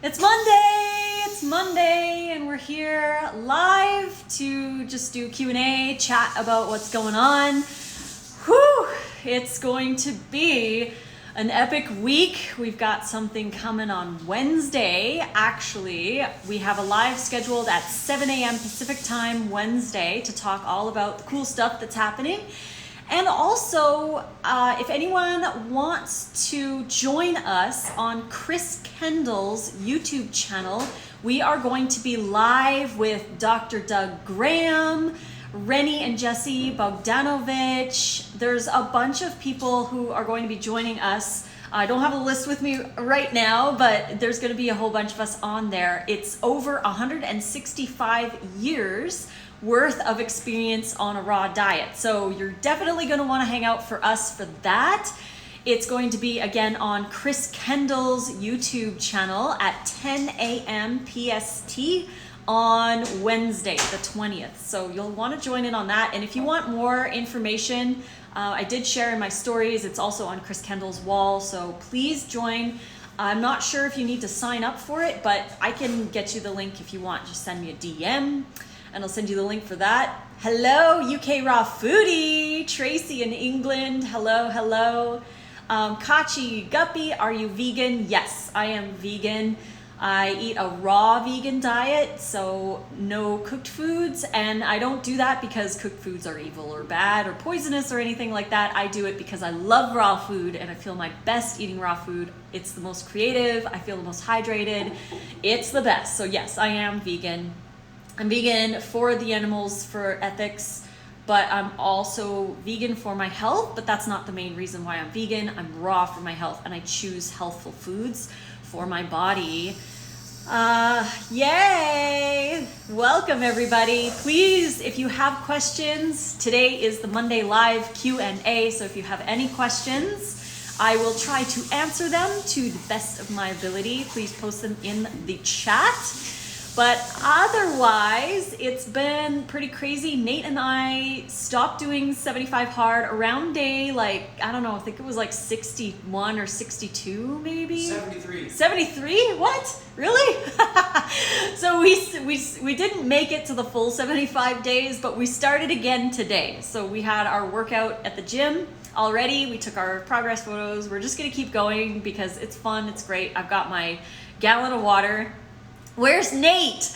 It's Monday! It's Monday, and we're here live to just do Q&A, chat about what's going on. Whew! It's going to be an epic week. We've got something coming on Wednesday. Actually, we have a live scheduled at 7 a.m. Pacific time Wednesday to talk all about the cool stuff that's happening. And also, if anyone wants to join us on Chris Kendall's YouTube channel, we are going to be live with Dr. Doug Graham, Rennie and Jesse Bogdanovich. There's a bunch of people who are going to be joining us. I don't have a list with me right now, but there's going to be a whole bunch of us on there. It's over 165 years worth of experience on a raw diet. So you're definitely going to want to hang out for us for that. It's going to be again on Chris Kendall's YouTube channel at 10 a.m. PST on Wednesday, the 20th. So you'll want to join in on that. And if you want more information, I did share in my stories. It's also on Chris Kendall's wall. So please join. I'm not sure if you need to sign up for it, but I can get you the link if you want. Just send me a DM. And I'll send you the link for that. Hello, UK Raw Foodie. Tracy in England. Hello, hello. Kachi Guppy, are you vegan? Yes, I am vegan. I eat a raw vegan diet, so no cooked foods. And I don't do that because cooked foods are evil or bad or poisonous or anything like that. I do it because I love raw food and I feel my best eating raw food. It's the most creative. I feel the most hydrated. It's the best. So yes, I am vegan. I'm vegan for the animals, for ethics, but I'm also vegan for my health, but that's not the main reason why I'm vegan. I'm raw for my health and I choose healthful foods for my body. Yay! Welcome everybody. Please, if you have questions, today is the Monday live Q&A, so if you have any questions, I will try to answer them to the best of my ability. Please post them in the chat. But otherwise, it's been pretty crazy. Nate and I stopped doing 75 hard around day, like, I don't know, I think it was like 61 or 62 maybe? 73. 73? What? Really? So we didn't make it to the full 75 days, but we started again today. So we had our workout at the gym already. We took our progress photos. We're just gonna keep going because it's fun, it's great. I've got my gallon of water. Where's Nate?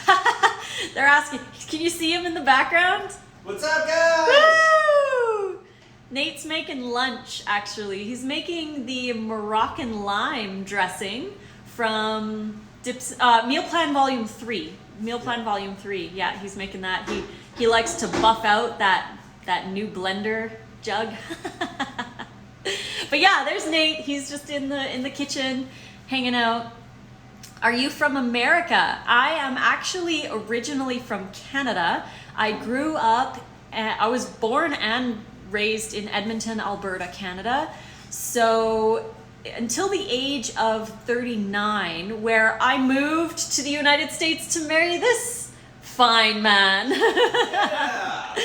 They're asking, can you see him in the background? What's up, guys? Woo! Nate's making lunch, actually. He's making the Moroccan lime dressing from Meal Plan Volume 3. Meal Plan Volume 3. Yeah, he's making that. He likes to buff out that new blender jug. But yeah, there's Nate. He's just in the kitchen hanging out. Are you from America? I am actually originally from Canada. I grew up, I was born and raised in Edmonton, Alberta, Canada. So until the age of 39, where I moved to the United States to marry this fine man. Yeah.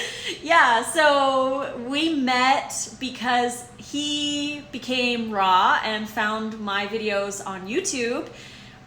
Yeah, so we met because he became raw and found my videos on YouTube.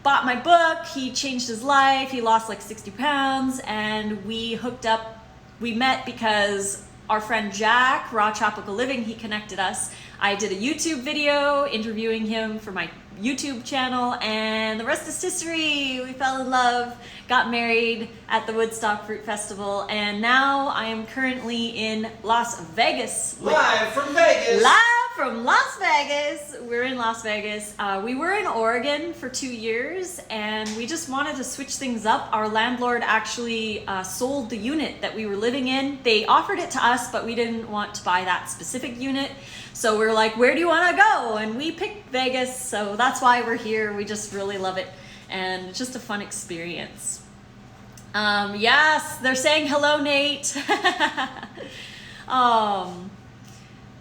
Bought my book, he changed his life, he lost like 60 pounds, and we hooked up. We met because our friend Jack, Raw Tropical Living, he connected us. I did a YouTube video interviewing him for my YouTube channel, and the rest is history. We fell in love, got married at the Woodstock Fruit Festival, and now I am currently in Las Vegas. Live from Vegas. Live from Las Vegas. We're in Las Vegas. We were in Oregon for 2 years and we just wanted to switch things up. Our landlord actually sold the unit that we were living in. They offered it to us, but we didn't want to buy that specific unit. So we were like, where do you want to go? And we picked Vegas. So that's why we're here. We just really love it. And it's just a fun experience. Yes, they're saying hello, Nate.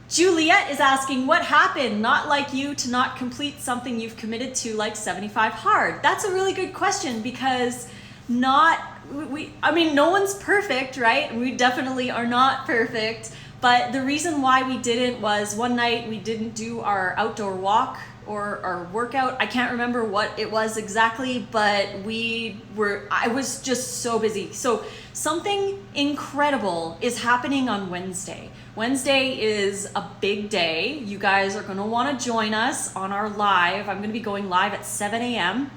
Juliet is asking, what happened? Not like you to not complete something you've committed to, like 75 hard. That's a really good question because no one's perfect, right? We definitely are not perfect. But the reason why we didn't was one night we didn't do our outdoor walk or our workout. I can't remember what it was exactly, but I was just so busy. So something incredible is happening on Wednesday. Wednesday is a big day. You guys are going to want to join us on our live. I'm going to be going live at 7 a.m.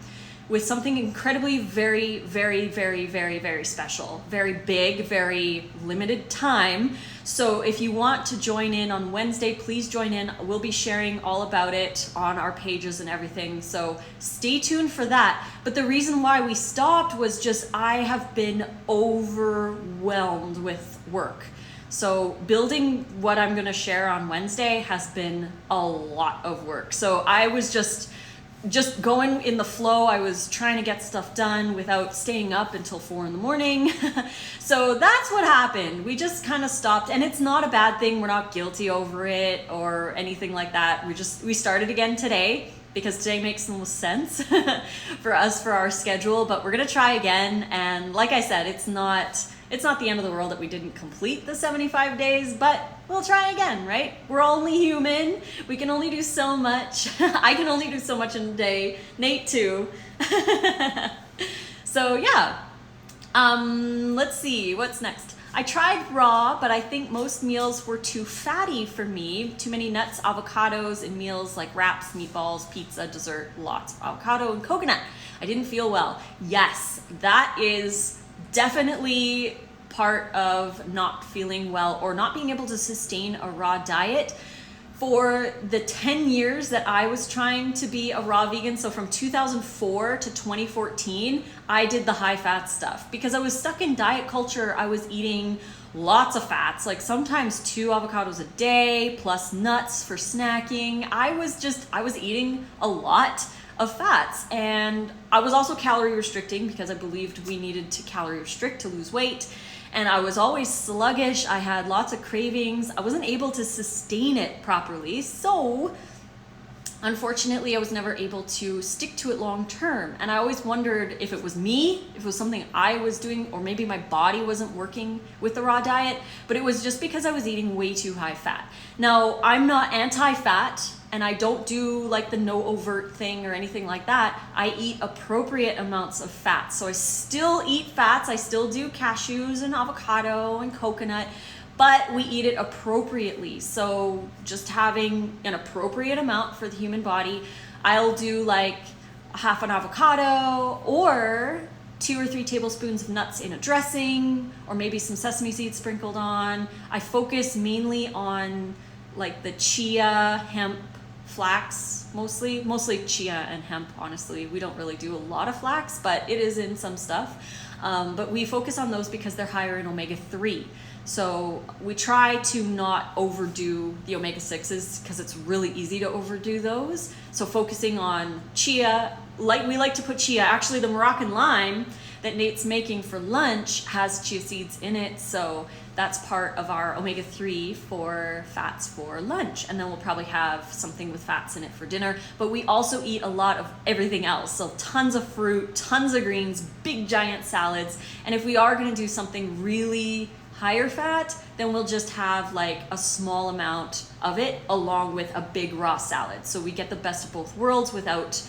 with something incredibly very, very, very, very, very special, very big, very limited time. So if you want to join in on Wednesday, please join in. We'll be sharing all about it on our pages and everything. So stay tuned for that. But the reason why we stopped was just I have been overwhelmed with work. So building what I'm gonna share on Wednesday has been a lot of work. So I was just going in the flow. I was trying to get stuff done without staying up until 4 a.m. So that's what happened. We just kind of stopped, and it's not a bad thing. We're not guilty over it or anything like that. We started again today because today makes the most sense for us, for our schedule, but we're gonna try again. And like I said, it's not the end of the world that we didn't complete the 75 days, but we'll try again, right? We're only human. We can only do so much. I can only do so much in a day. Nate too. So yeah. Let's see, what's next? I tried raw, but I think most meals were too fatty for me. Too many nuts, avocados in meals like wraps, meatballs, pizza, dessert, lots of avocado and coconut. I didn't feel well. Yes, that is definitely part of not feeling well or not being able to sustain a raw diet. For the 10 years that I was trying to be a raw vegan, so from 2004 to 2014, I did the high fat stuff because I was stuck in diet culture. I was eating lots of fats, like sometimes 2 avocados a day plus nuts for snacking. I was eating a lot of fats, and I was also calorie restricting because I believed we needed to calorie restrict to lose weight. And I was always sluggish. I had lots of cravings. I wasn't able to sustain it properly. So unfortunately, I was never able to stick to it long term. And I always wondered if it was me, if it was something I was doing, or maybe my body wasn't working with the raw diet, but it was just because I was eating way too high fat. Now, I'm not anti-fat, and I don't do like the no overt thing or anything like that. I eat appropriate amounts of fat. So I still eat fats. I still do cashews and avocado and coconut, but we eat it appropriately. So just having an appropriate amount for the human body. I'll do like half an avocado or 2 or 3 tablespoons of nuts in a dressing, or maybe some sesame seeds sprinkled on. I focus mainly on like the chia, hemp, flax, mostly chia and hemp. Honestly, we don't really do a lot of flax, but it is in some stuff. But we focus on those because they're higher in omega-3. So we try to not overdo the omega-6s because it's really easy to overdo those. So focusing on chia, like we like to put chia, actually the Moroccan lime that Nate's making for lunch has chia seeds in it. So that's part of our omega-3 for fats for lunch. And then we'll probably have something with fats in it for dinner. But we also eat a lot of everything else. So tons of fruit, tons of greens, big giant salads. And if we are gonna do something really higher fat, then we'll just have like a small amount of it along with a big raw salad. So we get the best of both worlds without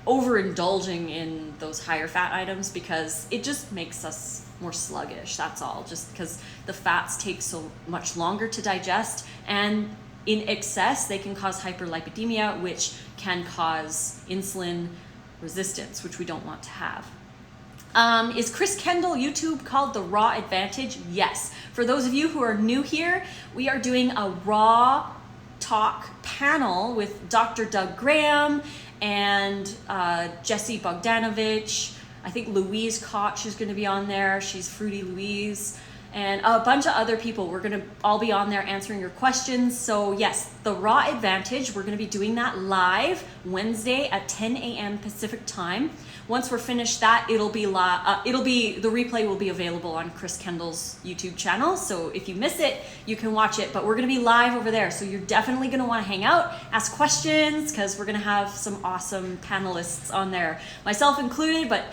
overindulging in those higher fat items, because it just makes us more sluggish. That's all, just because the fats take so much longer to digest, and in excess they can cause hyperlipidemia, which can cause insulin resistance, which we don't want to have. Is Chris Kendall YouTube called The Raw Advantage? Yes. For those of you who are new here, we are doing a raw talk panel with Dr. Doug Graham and Jesse Bogdanovich. I think Louise Koch is going to be on there. She's Fruity Louise. And a bunch of other people. We're going to all be on there answering your questions. So yes, The Raw Advantage, we're going to be doing that live Wednesday at 10 a.m. Pacific time. Once we're finished that, the replay will be available on Chris Kendall's YouTube channel. So if you miss it, you can watch it, but we're going to be live over there. So you're definitely going to want to hang out, ask questions, because we're going to have some awesome panelists on there, myself included, but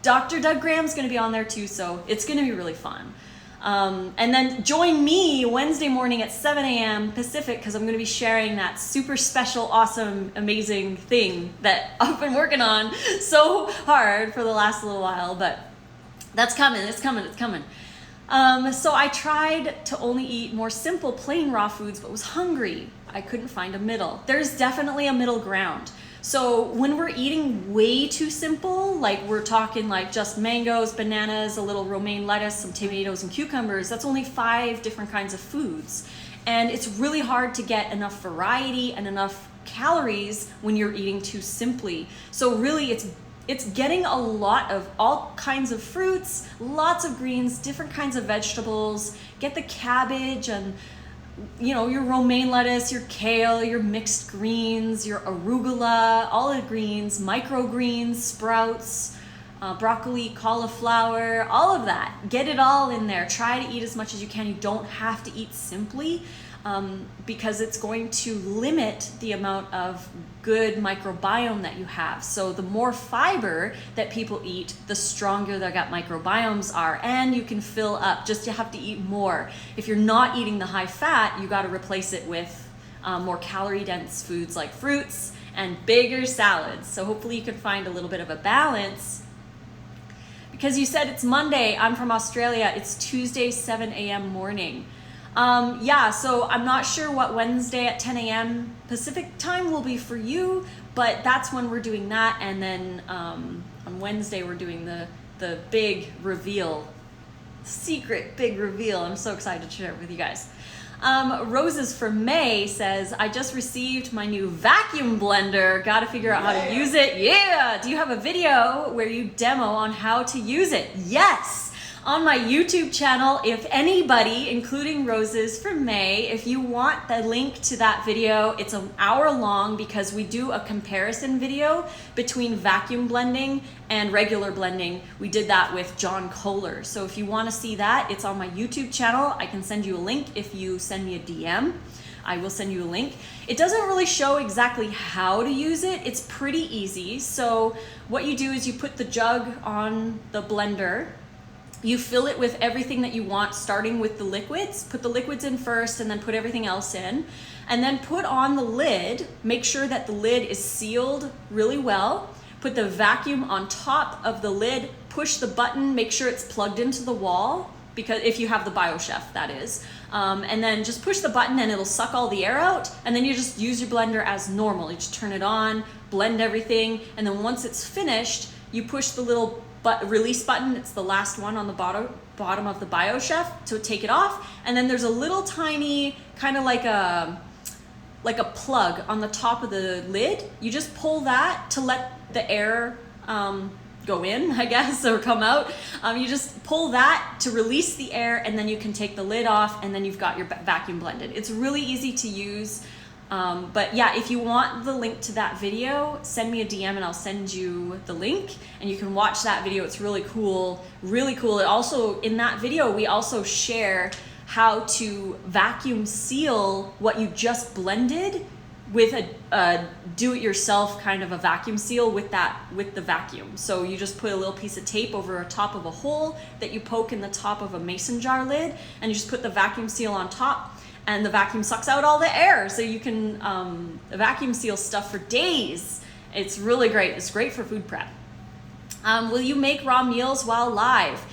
Dr. Doug Graham's going to be on there too. So it's going to be really fun. And then join me Wednesday morning at 7 a.m. Pacific, because I'm going to be sharing that super special, awesome, amazing thing that I've been working on so hard for the last little while, but that's coming. It's coming. It's coming. So I tried to only eat more simple, plain raw foods, but was hungry. I couldn't find a middle. There's definitely a middle ground. So when we're eating way too simple, like we're talking like just mangoes, bananas, a little romaine lettuce, some tomatoes and cucumbers, that's only 5 different kinds of foods. And it's really hard to get enough variety and enough calories when you're eating too simply. So really it's getting a lot of all kinds of fruits, lots of greens, different kinds of vegetables. Get the cabbage and your romaine lettuce, your kale, your mixed greens, your arugula, olive greens, microgreens, sprouts, broccoli, cauliflower, all of that. Get it all in there. Try to eat as much as you can. You don't have to eat simply, because it's going to limit the amount of good microbiome that you have. So the more fiber that people eat, the stronger their gut microbiomes are, and you can fill up. You have to eat more. If you're not eating the high fat, you got to replace it with more calorie dense foods like fruits and bigger salads. So hopefully you can find a little bit of a balance. Because you said it's Monday, I'm from Australia, it's Tuesday 7 a.m. morning. So I'm not sure what Wednesday at 10 a.m. Pacific time will be for you, but that's when we're doing that. And then on Wednesday, we're doing the big reveal, secret big reveal. I'm so excited to share it with you guys. Roses for May says, I just received my new vacuum blender. Got to figure out how to use it. Yeah. Do you have a video where you demo on how to use it? Yes. On my YouTube channel, if anybody, including Roses for May, if you want the link to that video, it's an hour long because we do a comparison video between vacuum blending and regular blending. We did that with John Kohler. So if you want to see that, it's on my YouTube channel. I can send you a link if you send me a DM. I will send you a link. It doesn't really show exactly how to use it. It's pretty easy. So what you do is you put the jug on the blender. You fill it with everything that you want, starting with the liquids. Put the liquids in first and then put everything else in. And then put on the lid. Make sure that the lid is sealed really well. Put the vacuum on top of the lid. Push the button. Make sure it's plugged into the wall, because if you have the BioChef, that is. And then just push the button and it'll suck all the air out. And then you just use your blender as normal. You just turn it on, blend everything. And then once it's finished, you push the little release button. It's the last one on the bottom of the BioChef to take it off. And then there's a little tiny kind of like a plug on the top of the lid. You just pull that to let the air go in, I guess, or come out. You just pull that to release the air, and then you can take the lid off, and then you've got your vacuum blended. It's really easy to use. But yeah, if you want the link to that video, send me a DM and I'll send you the link and you can watch that video. It's really cool, really cool. It also, in that video, we also share how to vacuum seal what you just blended with a do-it-yourself kind of a vacuum seal with the vacuum. So you just put a little piece of tape over top of a hole that you poke in the top of a mason jar lid, and you just put the vacuum seal on top. And the vacuum sucks out all the air, so you can vacuum seal stuff for days. It's really great. It's great for food prep. Will you make raw meals while live?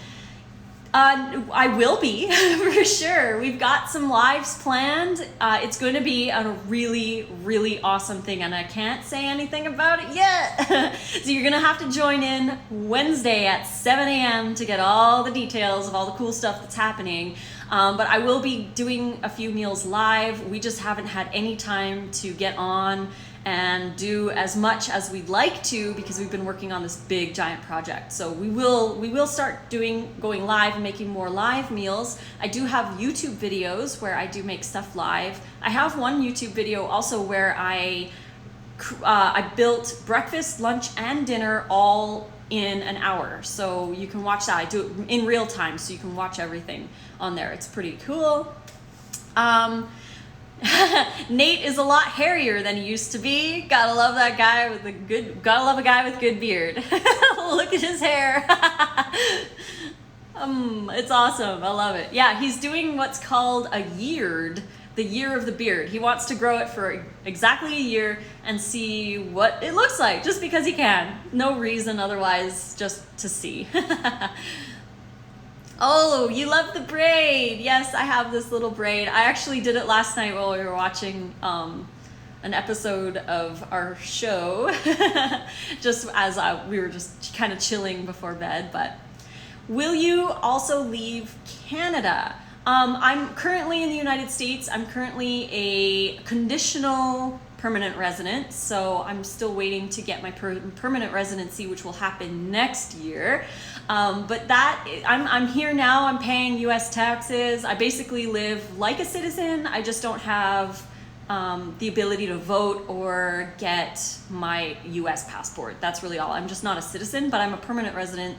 I will be, for sure. We've got some lives planned. It's going to be a really, really awesome thing, and I can't say anything about it yet. So you're going to have to join in Wednesday at 7 a.m. to get all the details of all the cool stuff that's happening. But I will be doing a few meals live. We just haven't had any time to get on and do as much as we'd like to because we've been working on this big giant project. So we will start going live and making more live meals. I do have YouTube videos where I do make stuff live. I have one YouTube video also where I built breakfast, lunch, and dinner all in an hour. So you can watch that. I do it in real time, so you can watch everything on there. It's pretty cool. Nate is a lot hairier than he used to be. Gotta love that guy with gotta love a guy with good beard. Look at his hair. It's awesome. I love it. Yeah, he's doing what's called a yeared, the year of the beard. He wants to grow it for exactly a year and see what it looks like, just because he can. No reason otherwise, just to see. Oh, you love the braid. Yes, I have this little braid. I actually did it last night while we were watching an episode of our show, just as we were just kind of chilling before bed. But will you also leave Canada? I'm currently in the United States. I'm currently a conditional permanent resident, so I'm still waiting to get my permanent residency, which will happen next year. But I'm here now. I'm paying U.S. taxes. I basically live like a citizen. I just don't have the ability to vote or get my U.S. passport. That's really all. I'm just not a citizen, but I'm a permanent resident.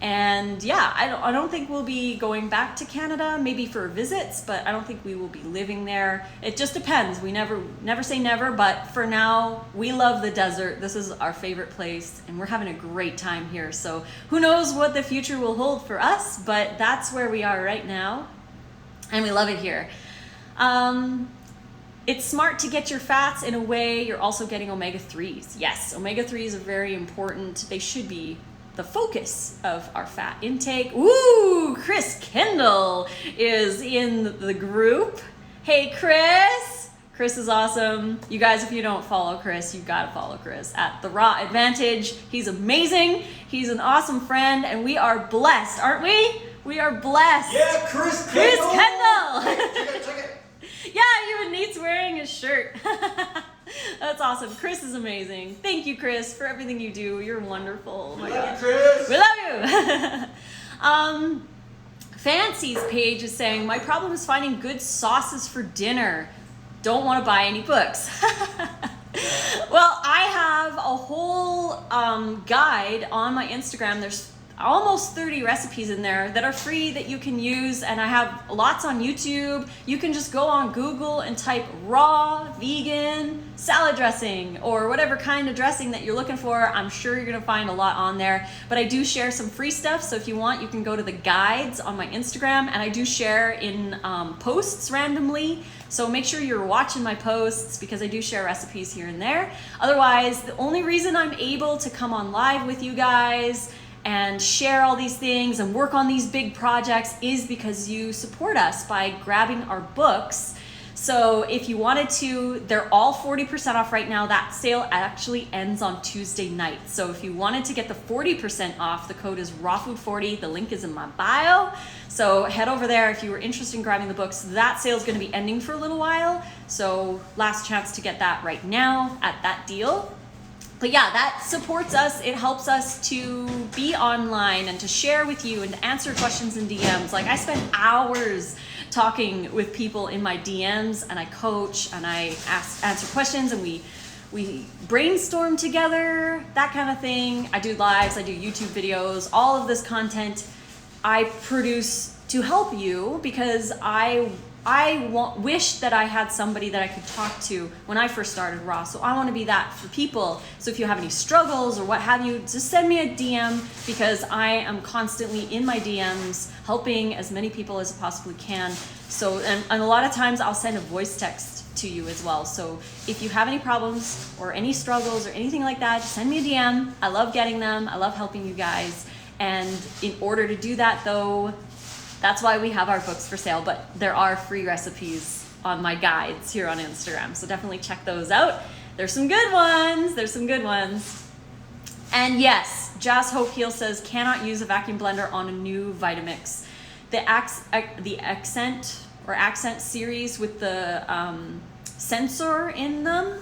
And yeah, I don't think we'll be going back to Canada, maybe for visits, but I don't think we will be living there. It just depends. We never say never, but for now, we love the desert. This is our favorite place, and we're having a great time here. So who knows what the future will hold for us, but that's where we are right now, and we love it here. It's smart to get your fats in a way you're also getting omega-3s. Yes, omega-3s are very important. They should be the focus of our fat intake. Ooh, Chris Kendall is in the group. Hey, Chris. Chris is awesome. You guys, if you don't follow Chris, you've got to follow Chris at The Raw Advantage. He's amazing. He's an awesome friend, and we are blessed, aren't we? We are blessed. Yeah, Chris Kendall. Chris Kendall. Check it. Yeah, even Neat's wearing his shirt. That's awesome. Chris is amazing. Thank you, Chris, for everything you do. You're wonderful. We love you, Chris. We love you. Fancy's page is saying, my problem is finding good sauces for dinner. Don't want to buy any books. Well, I have a whole guide on my Instagram. There's almost 30 recipes in there that are free that you can use, and I have lots on YouTube. You can just go on Google and type raw vegan salad dressing or whatever kind of dressing that you're looking for. I'm sure you're gonna find a lot on there, but I do share some free stuff, so if you want, you can go to the guides on my Instagram, and I do share in posts randomly, so make sure you're watching my posts because I do share recipes here and there. Otherwise, the only reason I'm able to come on live with you guys and share all these things and work on these big projects is because you support us by grabbing our books. So if you wanted to, they're all 40% off right now. That sale actually ends on Tuesday night. So if you wanted to get the 40% off, the code is rawfood40. The link is in my bio. So head over there if you were interested in grabbing the books. That sale is going to be ending for a little while. So last chance to get that right now at that deal. But yeah, that supports us. It helps us to be online and to share with you and to answer questions in DMs. Like, I spend hours talking with people in my DMs, and I coach and I answer questions, and we brainstorm together, that kind of thing. I do lives, I do YouTube videos, all of this content I produce to help you because I wish that I had somebody that I could talk to when I first started Raw. So I want to be that for people. So if you have any struggles or what have you, just send me a DM because I am constantly in my DMs helping as many people as I possibly can. So, and a lot of times I'll send a voice text to you as well. So if you have any problems or any struggles or anything like that, just send me a DM. I love getting them. I love helping you guys. And in order to do that though, that's why we have our books for sale, but there are free recipes on my guides here on Instagram. So definitely check those out. There's some good ones. And yes, Jazz Hope Heal says, cannot use a vacuum blender on a new Vitamix. The accent series with the sensor in them,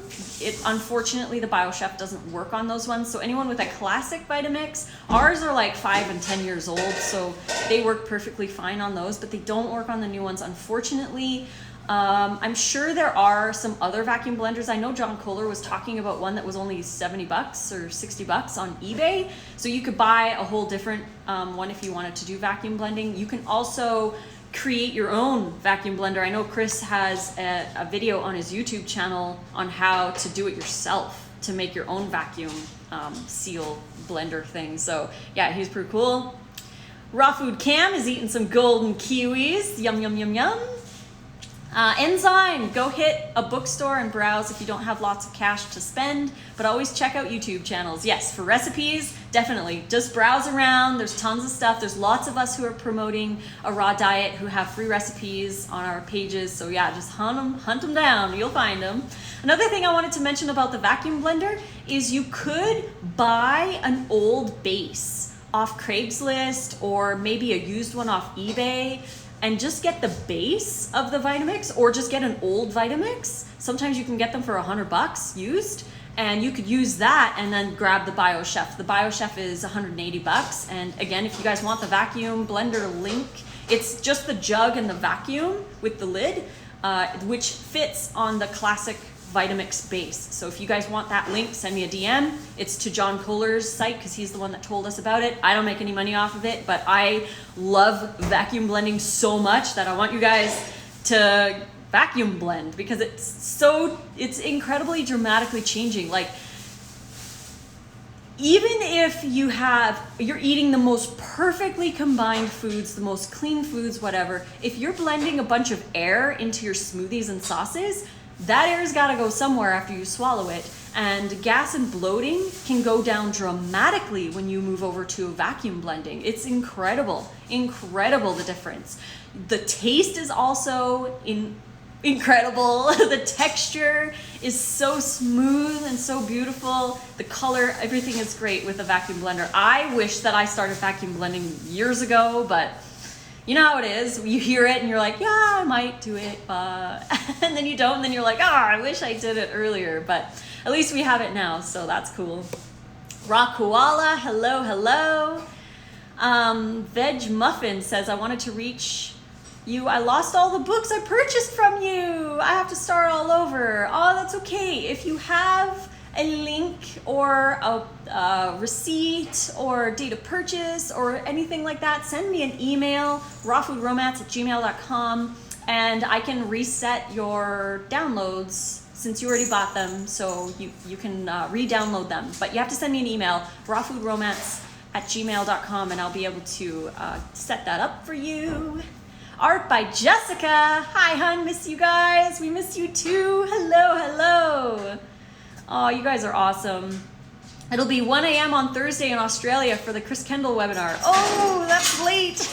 unfortunately the BioChef doesn't work on those ones. So anyone with a classic Vitamix, ours are like 5 and 10 years old, so they work perfectly fine on those, but they don't work on the new ones, unfortunately. I'm sure there are some other vacuum blenders. I know John Kohler was talking about one that was only $70 or $60 on eBay. So you could buy a whole different one if you wanted to do vacuum blending. You can also create your own vacuum blender. I know Chris has a video on his YouTube channel on how to do it yourself, to make your own vacuum seal blender thing. So yeah, he's pretty cool. Raw Food Cam is eating some golden kiwis. Yum, yum, yum, yum. Enzyme, go hit a bookstore and browse if you don't have lots of cash to spend, but always check out YouTube channels. Yes, for recipes, definitely. Just browse around. There's tons of stuff. There's lots of us who are promoting a raw diet who have free recipes on our pages. So yeah, just hunt them down. You'll find them. Another thing I wanted to mention about the vacuum blender is you could buy an old base off Craigslist or maybe a used one off eBay and just get the base of the Vitamix, or just get an old Vitamix. Sometimes you can get them for $100 used, and you could use that and then grab the BioChef. The BioChef is $180. And again, if you guys want the vacuum blender link, it's just the jug and the vacuum with the lid, which fits on the classic Vitamix base. So if you guys want that link, send me a DM. It's to John Kohler's site because he's the one that told us about it. I don't make any money off of it, but I love vacuum blending so much that I want you guys to vacuum blend because it's incredibly dramatically changing. Like, even if you're eating the most perfectly combined foods, the most clean foods, whatever, if you're blending a bunch of air into your smoothies and sauces, that air's gotta go somewhere after you swallow it. And gas and bloating can go down dramatically when you move over to vacuum blending. It's incredible the difference. The taste is also incredible. The texture is so smooth and so beautiful. The color, everything is great with a vacuum blender. I wish that I started vacuum blending years ago, but you know how it is. You hear it and you're like, yeah, I might do it, but and then you don't, and then you're like, I wish I did it earlier, but at least we have it now, so that's cool. Raw Koala, hello. Veg Muffin says, I wanted to reach you. I lost all the books I purchased from you. I have to start all over. Oh, that's okay. If you have a link or a receipt or date of purchase or anything like that, send me an email, rawfoodromance@gmail.com, and I can reset your downloads since you already bought them, so you can re-download them. But you have to send me an email, rawfoodromance@gmail.com, and I'll be able to set that up for you. Art by Jessica. Hi, hun. Miss you guys. We miss you too. Hello. Oh, you guys are awesome. It'll be 1 a.m. on Thursday in Australia for the Chris Kendall webinar. Oh, that's late.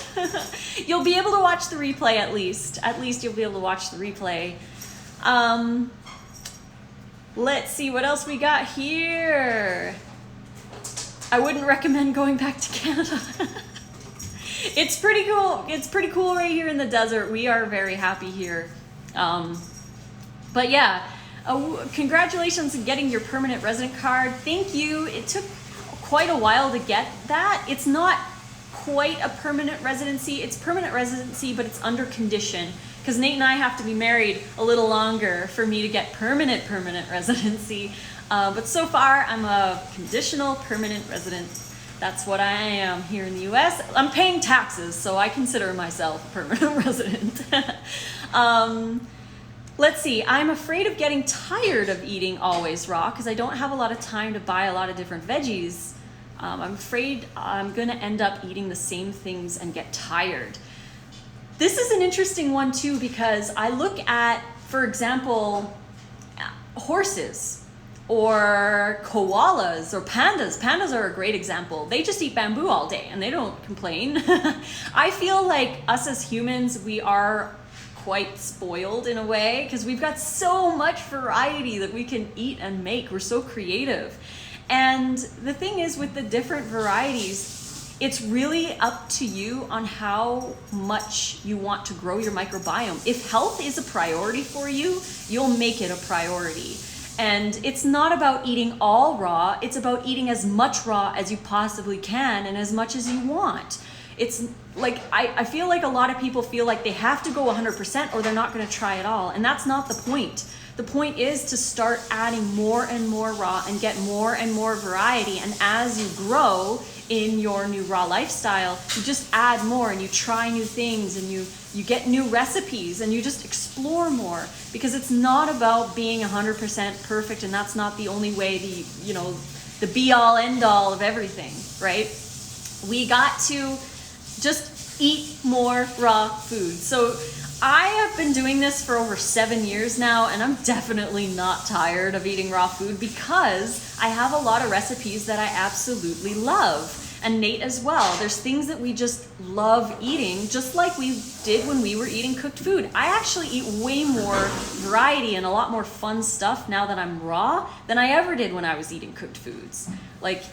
You'll be able to watch the replay at least. At least you'll be able to watch the replay. Let's see what else we got here. I wouldn't recommend going back to Canada. It's pretty cool. It's pretty cool right here in the desert. We are very happy here. But yeah. Congratulations on getting your permanent resident card. Thank you. It took quite a while to get that. It's not quite a permanent residency. It's permanent residency, but it's under condition because Nate and I have to be married a little longer for me to get permanent residency. But so far, I'm a conditional permanent resident. That's what I am here in the US. I'm paying taxes, so I consider myself a permanent resident. Let's see, I'm afraid of getting tired of eating always raw because I don't have a lot of time to buy a lot of different veggies. I'm afraid I'm gonna end up eating the same things and get tired. This is an interesting one too because I look at, for example, horses or koalas or pandas. Pandas are a great example. They just eat bamboo all day and they don't complain. I feel like us as humans, we are quite spoiled in a way because we've got so much variety that we can eat and make. We're so creative. And the thing is with the different varieties, it's really up to you on how much you want to grow your microbiome. If health is a priority for you, you'll make it a priority. And it's not about eating all raw, it's about eating as much raw as you possibly can and as much as you want. It's like, I feel like a lot of people feel like they have to go 100% or they're not gonna try it all. And that's not the point. The point is to start adding more and more raw and get more and more variety. And as you grow in your new raw lifestyle, you just add more and you try new things and you get new recipes and you just explore more, because it's not about being 100% perfect, and that's not the only way, the be all end all of everything, right? We got to just eat more raw food. So I have been doing this for over 7 years now, and I'm definitely not tired of eating raw food because I have a lot of recipes that I absolutely love. And Nate as well. There's things that we just love eating, just like we did when we were eating cooked food. I actually eat way more variety and a lot more fun stuff now that I'm raw than I ever did when I was eating cooked foods. Like,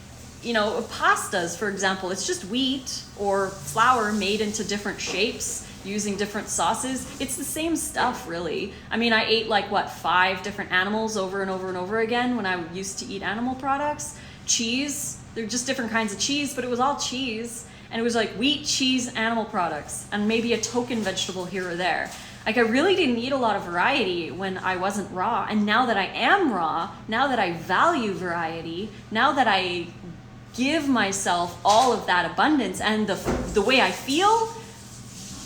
you know, pastas, for example, it's just wheat or flour made into different shapes using different sauces. It's the same stuff, really. I mean, I ate like, what, 5 different animals over and over and over again when I used to eat animal products. Cheese, they're just different kinds of cheese, but it was all cheese. And it was like wheat, cheese, animal products, and maybe a token vegetable here or there. Like, I really didn't eat a lot of variety when I wasn't raw. And now that I am raw, now that I value variety, now that I give myself all of that abundance, and the way I feel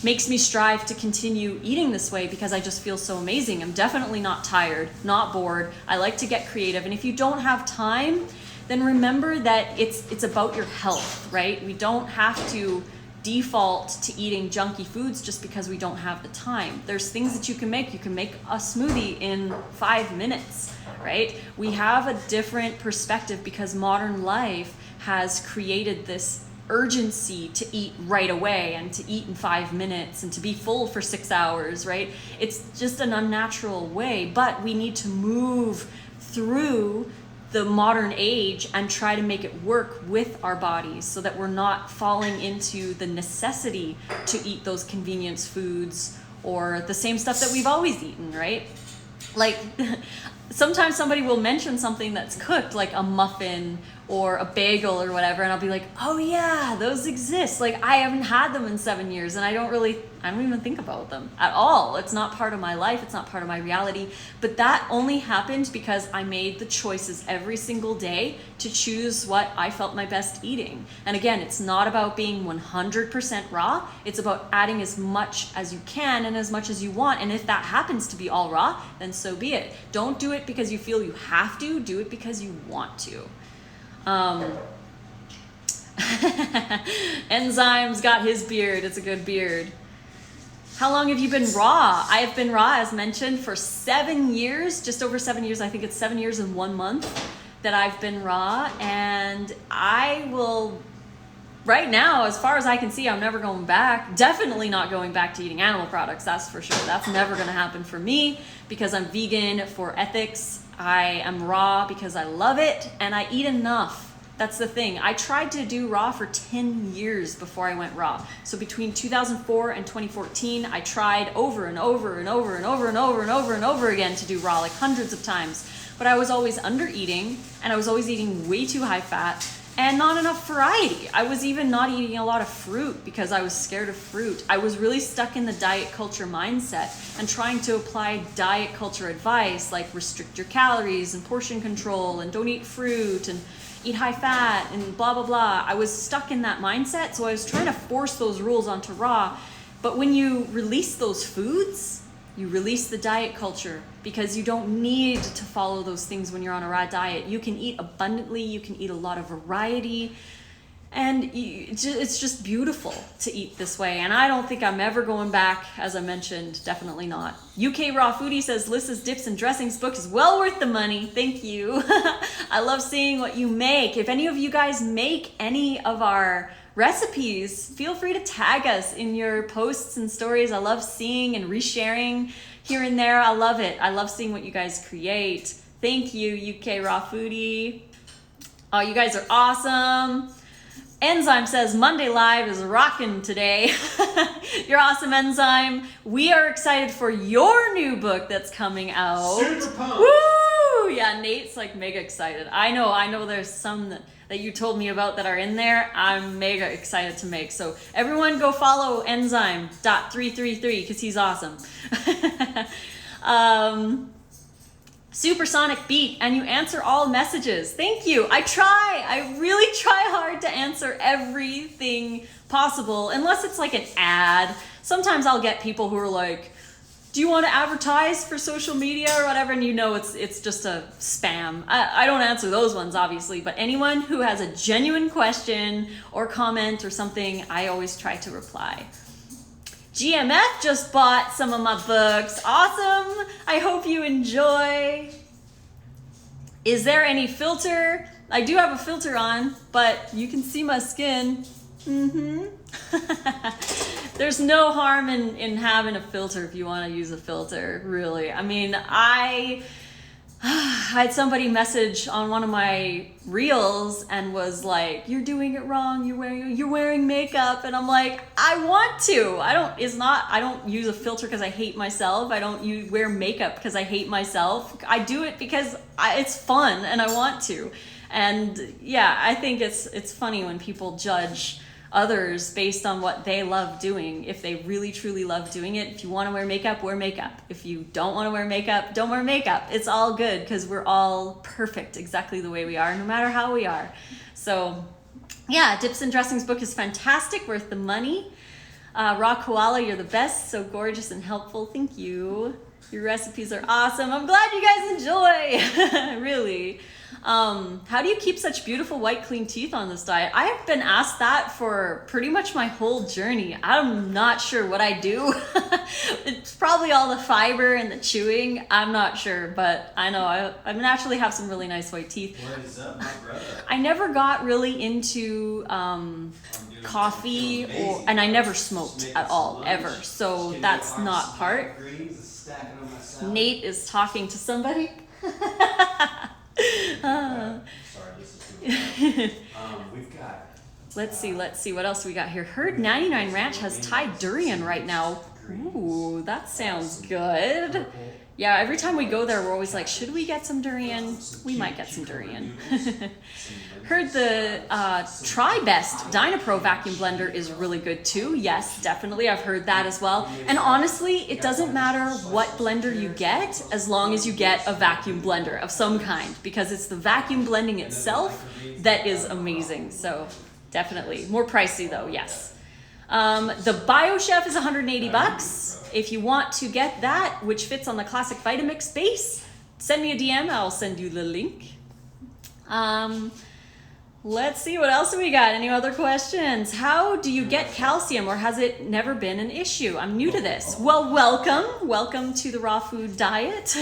makes me strive to continue eating this way because I just feel so amazing. I'm definitely not tired, not bored. I like to get creative. And if you don't have time, then remember that it's about your health, right? We don't have to default to eating junky foods just because we don't have the time. There's things that you can make. You can make a smoothie in 5 minutes, right? We have a different perspective because modern life has created this urgency to eat right away and to eat in 5 minutes and to be full for 6 hours, right? It's just an unnatural way, but we need to move through the modern age and try to make it work with our bodies so that we're not falling into the necessity to eat those convenience foods or the same stuff that we've always eaten, right? Like, sometimes somebody will mention something that's cooked, like a muffin or a bagel or whatever, and I'll be like, oh yeah, those exist. Like, I haven't had them in 7 years, and I don't even think about them at all. It's not part of my life. It's not part of my reality. But that only happened because I made the choices every single day to choose what I felt my best eating. And again, it's not about being 100% raw. It's about adding as much as you can and as much as you want. And if that happens to be all raw, then so be it. Don't do it because you feel you have to. Do it because you want to. Enzyme's got his beard. It's a good beard. How long have you been raw? I have been raw, as mentioned, for 7 years, just over 7 years. I think it's 7 years and 1 month that I've been raw. And I will, right now, as far as I can see, I'm never going back. Definitely not going back to eating animal products, that's for sure. That's never going to happen for me because I'm vegan for ethics. I am raw because I love it and I eat enough. That's the thing. I tried to do raw for 10 years before I went raw. So between 2004 and 2014, I tried over and over and over and over and over and over and over again to do raw, like hundreds of times. But I was always under eating and I was always eating way too high fat and not enough variety. I was even not eating a lot of fruit because I was scared of fruit. I was really stuck in the diet culture mindset and trying to apply diet culture advice like restrict your calories and portion control and don't eat fruit and eat high fat and blah, blah, blah. I was stuck in that mindset, so I was trying to force those rules onto raw. But when you release those foods, you release the diet culture because you don't need to follow those things when you're on a raw diet. You can eat abundantly, you can eat a lot of variety, and it's just beautiful to eat this way. And I don't think I'm ever going back, as I mentioned, definitely not. UK Raw Foodie says Lissa's Dips and Dressings book is well worth the money. Thank you. I love seeing what you make. If any of you guys make any of our recipes, feel free to tag us in your posts and stories. I love seeing and resharing here and there. I love it. I love seeing what you guys create. Thank you, UK Raw Foodie. Oh, you guys are awesome. Enzyme says Monday Live is rocking today. You're awesome, Enzyme. We are excited for your new book that's coming out. Super pumped. Woo! Yeah, Nate's like mega excited. I know there's some that you told me about that are in there. I'm mega excited to make. So everyone go follow Enzyme.333 because he's awesome. Supersonic beat, and you answer all messages. Thank you. I really try hard to answer everything possible, unless it's like an ad. Sometimes I'll get people who are like, do you want to advertise for social media or whatever? And you know it's just a spam. I don't answer those ones, obviously, but anyone who has a genuine question or comment or something, I always try to reply. GMF just bought some of my books. Awesome. I hope you enjoy. Is there any filter? I do have a filter on, but you can see my skin. There's no harm in having a filter if you want to use a filter, really. I mean, I had somebody message on one of my reels and was like, "You're doing it wrong. You're wearing makeup." And I'm like, "I want to. I don't use a filter because I hate myself. I don't wear makeup because I hate myself. I do it because it's fun and I want to." And yeah, I think it's funny when people judge others based on what they love doing. If they really truly love doing it, if you want to wear makeup, wear makeup. If you don't want to wear makeup, don't wear makeup. It's all good because we're all perfect exactly the way we are, no matter how we are. So yeah, Dips and Dressings book is fantastic, worth the money. Raw Koala, you're the best, so gorgeous and helpful. Thank you. Your recipes are awesome. I'm glad you guys enjoy. Really. How do you keep such beautiful white clean teeth on this diet? I have been asked that for pretty much my whole journey. I'm not sure what I do. It's probably all the fiber and the chewing. I'm not sure, but I know I naturally have some really nice white teeth. What is up, my brother? I never got really into coffee and I never smoked at all, ever. So that's not part. Nate is talking to somebody. Sorry, Lissa. We've got. Let's see what else we got here. Heard 99 Ranch has Thai durian right now. Ooh, that sounds good. Yeah, every time we go there, we're always like, should we get some durian? We might get some durian. Heard the Tri-Best Dynapro vacuum blender is really good too. Yes, definitely. I've heard that as well. And honestly, it doesn't matter what blender you get as long as you get a vacuum blender of some kind, because it's the vacuum blending itself that is amazing. So definitely. More pricey though, yes. The BioChef is 180 bucks. If you want to get that, which fits on the classic Vitamix base, send me a DM. I'll send you the link. Let's see, what else do we got? Any other questions? How do you get calcium, or has it never been an issue? I'm new to this. Well, welcome to the raw food diet.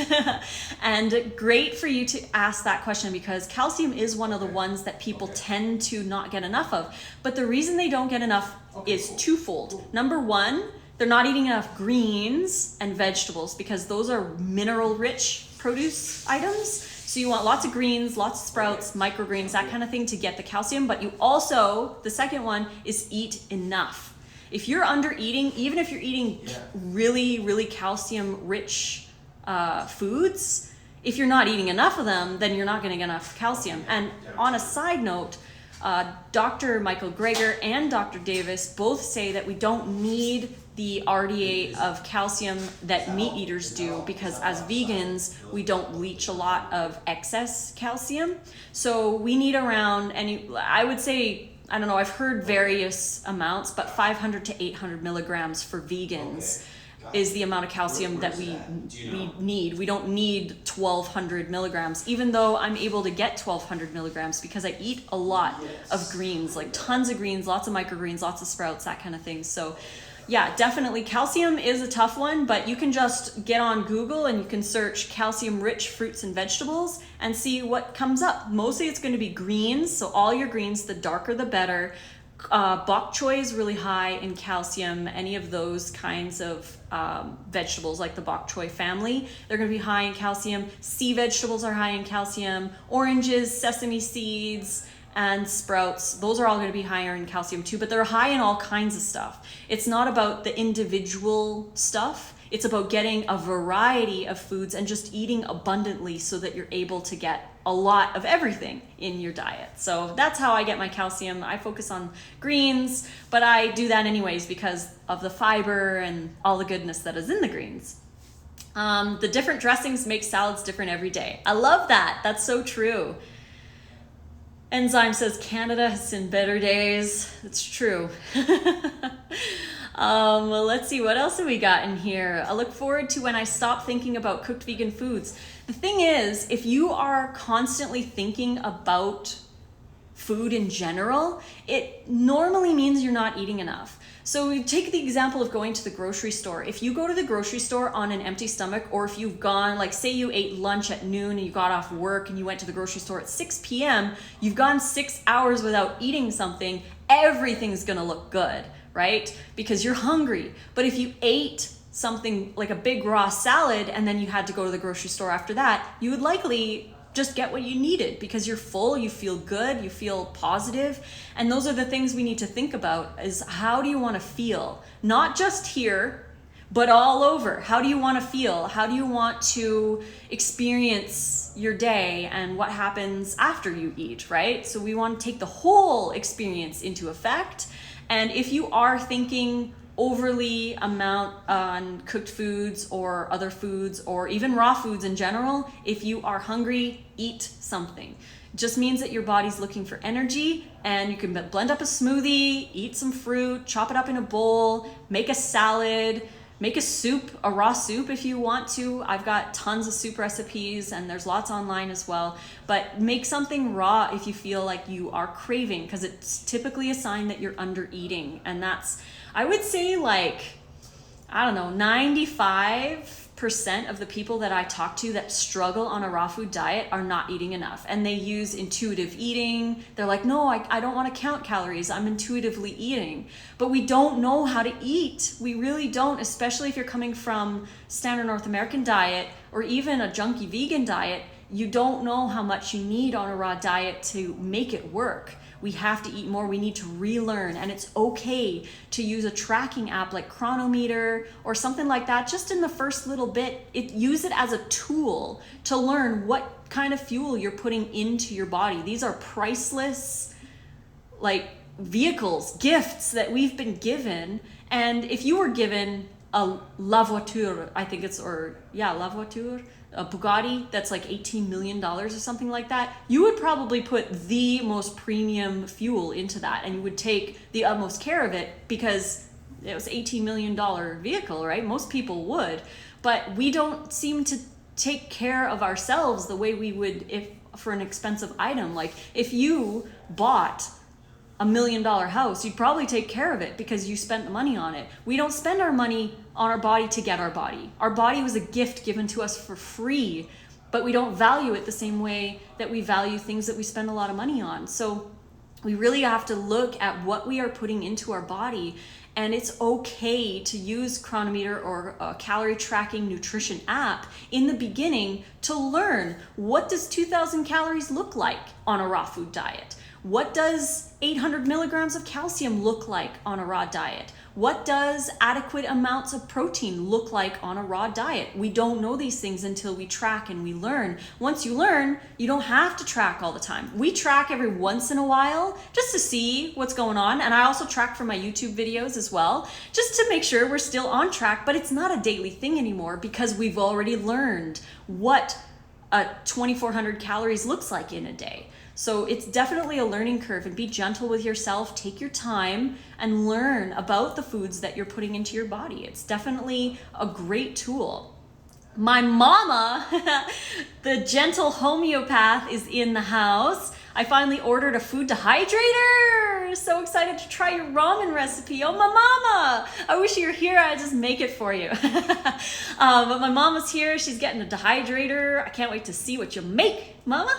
And great for you to ask that question, because calcium is one of the ones that people tend to not get enough of. But the reason they don't get enough is twofold. Number one, they're not eating enough greens and vegetables, because those are mineral-rich produce items. So you want lots of greens, lots of sprouts, microgreens, that kind of thing to get the calcium. But you also, the second one is eat enough. If you're under eating, even if you're eating really, really calcium rich foods, if you're not eating enough of them, then you're not going to get enough calcium. And on a side note, Dr. Michael Greger and Dr. Davis both say that we don't need the RDA of calcium that meat eaters do, because as vegans, we don't leach a lot of excess calcium. So we need around, I would say, I don't know, I've heard various amounts, but 500 to 800 milligrams for vegans is the amount of calcium that we need. We don't need 1200 milligrams, even though I'm able to get 1200 milligrams because I eat a lot of greens, like tons of greens, lots of microgreens, lots of sprouts, that kind of thing. So yeah, definitely calcium is a tough one, but you can just get on Google and you can search calcium rich fruits and vegetables and see what comes up. Mostly it's going to be greens, so all your greens, the darker the better. Bok choy is really high in calcium. Any of those kinds of vegetables, like the bok choy family, they're going to be high in calcium. Sea vegetables are high in calcium. Oranges, sesame seeds, and sprouts, those are all going to be higher in calcium too, but they're high in all kinds of stuff. It's not about the individual stuff. It's about getting a variety of foods and just eating abundantly so that you're able to get a lot of everything in your diet. So that's how I get my calcium. I focus on greens, but I do that anyways because of the fiber and all the goodness that is in the greens. The different dressings make salads different every day. I love that. That's so true. Enzyme says Canada has seen better days. It's true. Well, let's see, what else have we got in here? I look forward to when I stop thinking about cooked vegan foods. The thing is, if you are constantly thinking about food in general, it normally means you're not eating enough. So we take the example of going to the grocery store. If you go to the grocery store on an empty stomach, or if you've gone, like say you ate lunch at noon and you got off work and you went to the grocery store at 6 p.m., you've gone 6 hours without eating something, everything's gonna look good, right? Because you're hungry. But if you ate something like a big raw salad and then you had to go to the grocery store after that, you would likely just get what you needed because you're full, you feel good, you feel positive. And those are the things we need to think about, is how do you want to feel? Not just here, but all over. How do you want to feel? How do you want to experience your day and what happens after you eat, right? So we want to take the whole experience into effect. And if you are thinking overly amount on cooked foods or other foods or even raw foods in general, if you are hungry, eat something. It just means that your body's looking for energy, and you can blend up a smoothie, eat some fruit, chop it up in a bowl, make a salad, make a soup, a raw soup if you want to. I've got tons of soup recipes and there's lots online as well. But make something raw if you feel like you are craving, because it's typically a sign that you're under eating. And that's, I would say, like, I don't know, 95% of the people that I talk to that struggle on a raw food diet are not eating enough. And they use intuitive eating. They're like, no, I don't want to count calories. I'm intuitively eating. But we don't know how to eat. We really don't, especially if you're coming from standard North American diet or even a junky vegan diet. You don't know how much you need on a raw diet to make it work. We have to eat more. We need to relearn, and it's okay to use a tracking app like Chronometer or something like that. Just in the first little bit, use it as a tool to learn what kind of fuel you're putting into your body. These are priceless, like, vehicles, gifts that we've been given. And if you were given a La Voiture, I think it's, or yeah, La Voiture, a Bugatti that's like $18 million or something like that, you would probably put the most premium fuel into that, and you would take the utmost care of it because it was $18 million vehicle, right? Most people would, but we don't seem to take care of ourselves the way we would if for an expensive item. Like if you bought $1 million house, you'd probably take care of it because you spent the money on it. We don't spend our money on our body to get our body. Our body was a gift given to us for free, but we don't value it the same way that we value things that we spend a lot of money on. So we really have to look at what we are putting into our body, and it's okay to use Chronometer or a calorie tracking nutrition app in the beginning to learn, what does 2,000 calories look like on a raw food diet? What does 800 milligrams of calcium look like on a raw diet? What does adequate amounts of protein look like on a raw diet? We don't know these things until we track and we learn. Once you learn, you don't have to track all the time. We track every once in a while just to see what's going on. And I also track for my YouTube videos as well, just to make sure we're still on track, but it's not a daily thing anymore because we've already learned what 2,400 calories looks like in a day. So it's definitely a learning curve, and be gentle with yourself. Take your time and learn about the foods that you're putting into your body. It's definitely a great tool. My mama, the gentle homeopath, is in the house. I finally ordered a food dehydrator. So excited to try your ramen recipe. Oh, my mama. I wish you were here. I'd just make it for you. But my mama's here. She's getting a dehydrator. I can't wait to see what you make, mama.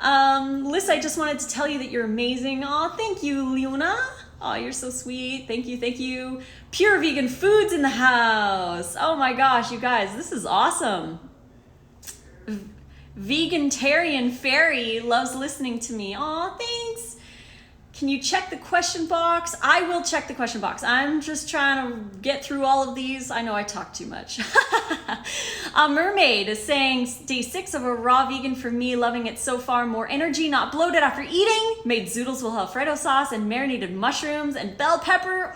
Lissa, I just wanted to tell you that you're amazing. Oh, thank you, Luna. Oh, you're so sweet. Thank you, thank you. Pure vegan foods in the house. Oh my gosh, you guys, this is awesome. Vegetarian Fairy loves listening to me. Oh, thanks. Can you check the question box? I will check the question box. I'm just trying to get through all of these. I know I talk too much. A Mermaid is saying, day 6 of a raw vegan for me, loving it so far. More energy, not bloated after eating. Made zoodles with Alfredo sauce and marinated mushrooms and bell pepper.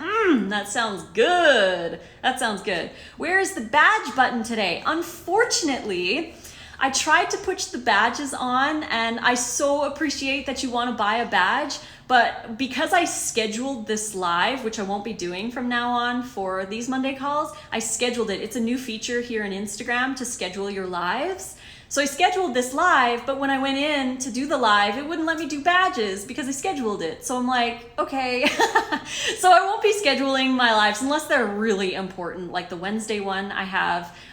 That sounds good. That sounds good. Where is the badge button today? Unfortunately, I tried to push the badges on, and I so appreciate that you want to buy a badge, But because I scheduled this live, which I won't be doing from now on for these Monday calls, I scheduled it. It's a new feature here in Instagram to schedule your lives. So I scheduled this live, but when I went in to do the live, it wouldn't let me do badges because I scheduled it. So I'm like, okay. So I won't be scheduling my lives unless they're really important. Like the Wednesday one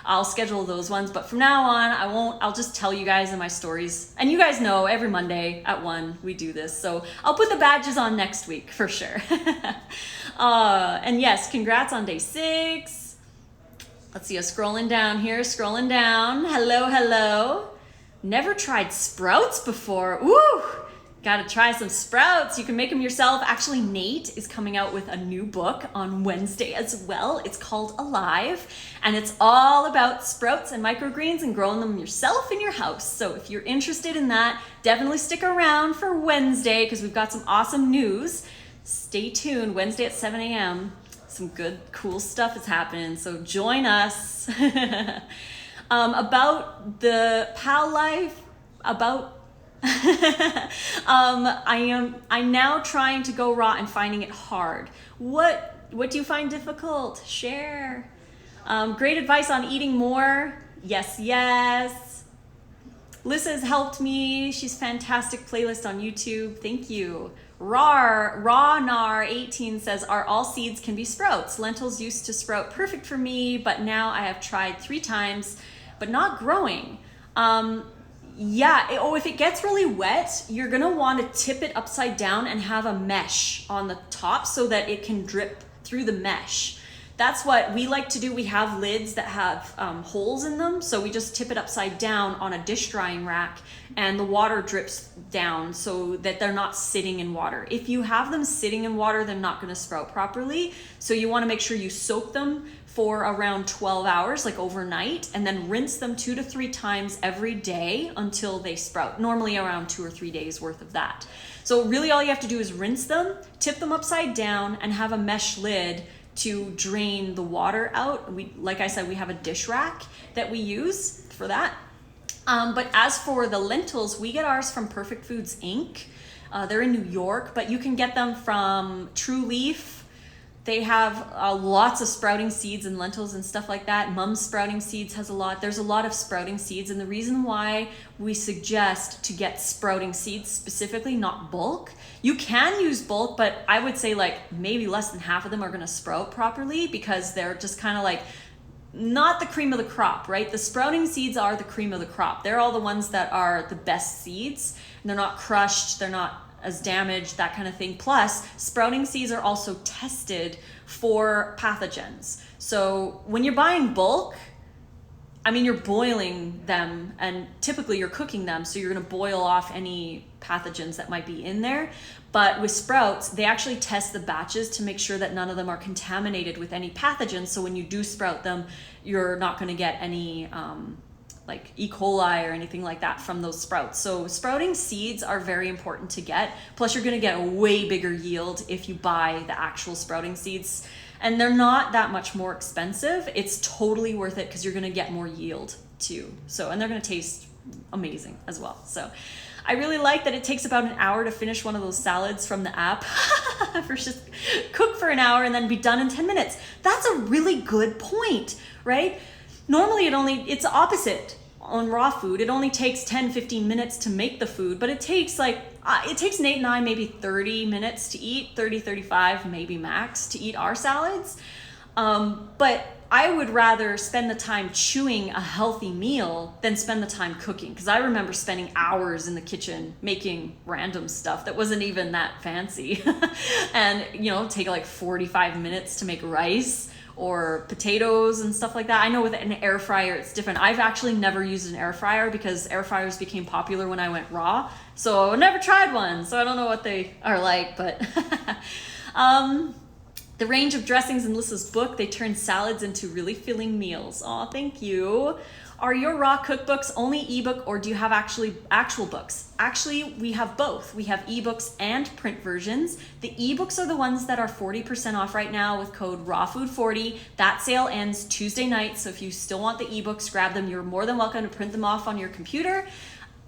I'll schedule those ones. But from now on, I won't. I'll just tell you guys in my stories. And you guys know every Monday at 1 we do this. So I'll put the badges on next week for sure. And yes, congrats on day 6. Let's see, scrolling down here, scrolling down. Hello. Never tried sprouts before. Woo! Gotta try some sprouts. You can make them yourself. Actually, Nate is coming out with a new book on Wednesday as well. It's called Alive, and it's all about sprouts and microgreens and growing them yourself in your house. So if you're interested in that, definitely stick around for Wednesday because we've got some awesome news. Stay tuned, Wednesday at 7 a.m. Some good, cool stuff is happening, so join us. About the PAL life, I'm now trying to go raw and finding it hard. What do you find difficult? Share. Great advice on eating more. Yes. Lissa has helped me. She's fantastic playlist on YouTube. Thank you. Rawnar18 says, are all seeds can be sprouts? Lentils used to sprout perfect for me, but now I have tried 3 times, but not growing. If it gets really wet, you're gonna want to tip it upside down and have a mesh on the top so that it can drip through the mesh. That's what we like to do. We have lids that have holes in them. So we just tip it upside down on a dish drying rack and the water drips down so that they're not sitting in water. If you have them sitting in water, they're not gonna sprout properly. So you wanna make sure you soak them for around 12 hours, like overnight, and then rinse them 2 to 3 times every day until they sprout. Normally around 2 or 3 days worth of that. So really all you have to do is rinse them, tip them upside down, and have a mesh lid to drain the water out. Like I said, we have a dish rack that we use for that. But as for the lentils, we get ours from Perfect Foods Inc. They're in New York, but you can get them from True Leaf. They have lots of sprouting seeds and lentils and stuff like that. Mum's Sprouting Seeds has a lot. There's a lot of sprouting seeds, and the reason why we suggest to get sprouting seeds specifically, not bulk. You can use bulk, but I would say like maybe less than half of them are gonna sprout properly because they're just kind of like not the cream of the crop, right? The sprouting seeds are the cream of the crop. They're all the ones that are the best seeds, and they're not crushed, they're not as damaged, that kind of thing. Plus, sprouting seeds are also tested for pathogens. So when you're buying bulk, I mean, you're boiling them and typically you're cooking them, so you're gonna boil off any pathogens that might be in there. But with sprouts, they actually test the batches to make sure that none of them are contaminated with any pathogens. So when you do sprout them, you're not gonna get any like E. coli or anything like that from those sprouts. So sprouting seeds are very important to get. Plus you're gonna get a way bigger yield if you buy the actual sprouting seeds. And they're not that much more expensive. It's totally worth it because you're gonna get more yield too. So, and they're gonna taste amazing as well. So I really like that it takes about an hour to finish one of those salads from the app. Just cook for an hour and then be done in 10 minutes. That's a really good point, right? Normally it's opposite on raw food. It only takes 10-15 minutes to make the food, but it takes Nate and I maybe 30 minutes to eat, 30-35 maybe max to eat our salads. But I would rather spend the time chewing a healthy meal than spend the time cooking, because I remember spending hours in the kitchen making random stuff that wasn't even that fancy and take like 45 minutes to make rice or potatoes and stuff like that. I know with an air fryer it's different. I've actually never used an air fryer because air fryers became popular when I went raw, so I never tried one, so I don't know what they are like. But the range of dressings in Lissa's book, they turn salads into really filling meals. Aw, thank you. Are your raw cookbooks only ebook, or do you have actual books? Actually, we have both. We have ebooks and print versions. The ebooks are the ones that are 40% off right now with code RAWFOOD40. That sale ends Tuesday night, so if you still want the ebooks, grab them. You're more than welcome to print them off on your computer.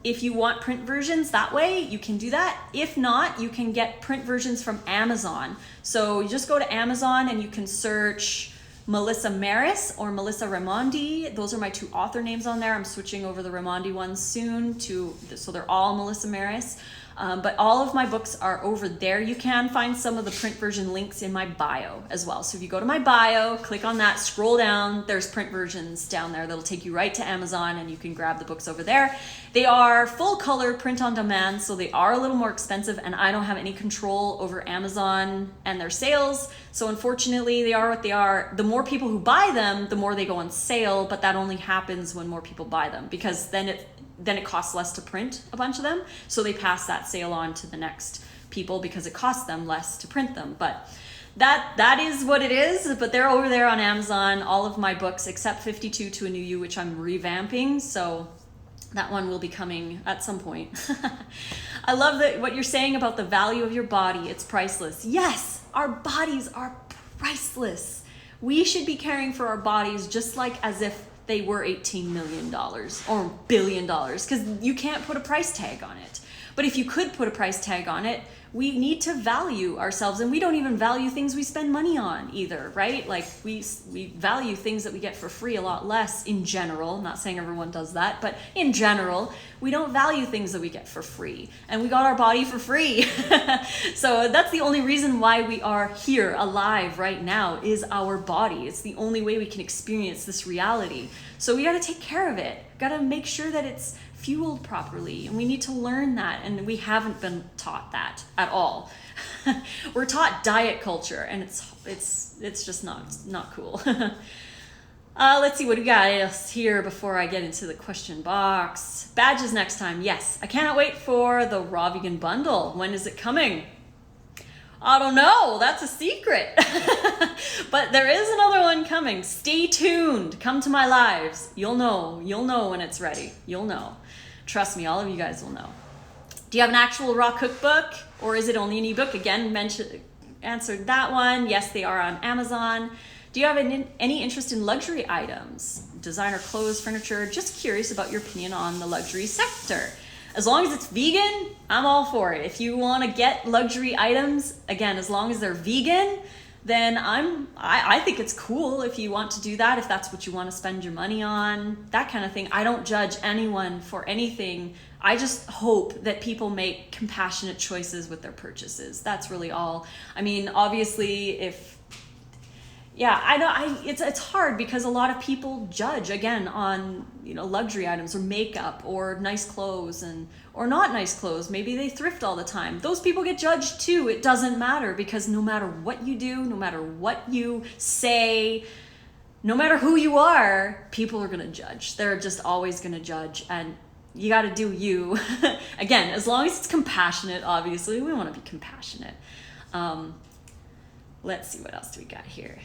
if you want print versions that way, you can do that. If not, you can get print versions from Amazon. So you just go to Amazon and you can search Melissa Maris or Melissa Raimondi. Those are my two author names on there. I'm switching over the Raimondi ones soon so they're all Melissa Maris. But all of my books are over there. You can find some of the print version links in my bio as well. So if you go to my bio, click on that, scroll down, there's print versions down there that'll take you right to Amazon and you can grab the books over there. They are full color print on demand, so they are a little more expensive, and I don't have any control over Amazon and their sales. So unfortunately, they are what they are. The more people who buy them, the more they go on sale, but that only happens when more people buy them, because then it costs less to print a bunch of them. So they pass that sale on to the next people because it costs them less to print them. But that is what it is. But they're over there on Amazon, all of my books except 52 to a New You, which I'm revamping. So that one will be coming at some point. I love what you're saying about the value of your body. It's priceless. Yes, our bodies are priceless. We should be caring for our bodies just like as if they were $18 million or $1 billion, because you can't put a price tag on it. But if you could put a price tag on it, we need to value ourselves, and we don't even value things we spend money on either, right? Like we value things that we get for free a lot less in general. I'm not saying everyone does that, but in general, we don't value things that we get for free, and we got our body for free. So that's the only reason why we are here alive right now, is our body. It's the only way we can experience this reality. So we got to take care of it. Got to make sure that it's fueled properly, and we need to learn that, and we haven't been taught that at all. We're taught diet culture, and it's just not cool. Let's see what we got else here before I get into the question box. Badges next time. Yes, I cannot wait for the raw vegan bundle. When is it coming? I don't know. That's a secret. But there is another one coming. Stay tuned. Come to my lives. You'll know. You'll know when it's ready. You'll know. Trust me, all of you guys will know. Do you have an actual raw cookbook, or is it only an ebook? Again, answered that one. Yes, they are on Amazon. Do you have any interest in luxury items? Designer clothes, furniture? Just curious about your opinion on the luxury sector. As long as it's vegan, I'm all for it. If you want to get luxury items, again, as long as they're vegan, then I think it's cool if you want to do that, if that's what you want to spend your money on, that kind of thing. I don't judge anyone for anything. I just hope that people make compassionate choices with their purchases. That's really all. I mean, obviously, I know it's hard because a lot of people judge again on, luxury items or makeup or nice clothes or not nice clothes. Maybe they thrift all the time. Those people get judged too. It doesn't matter, because no matter what you do, no matter what you say, no matter who you are, people are going to judge. They're just always going to judge, and you got to do you. Again, as long as it's compassionate, obviously, we want to be compassionate. Let's see, what else do we got here?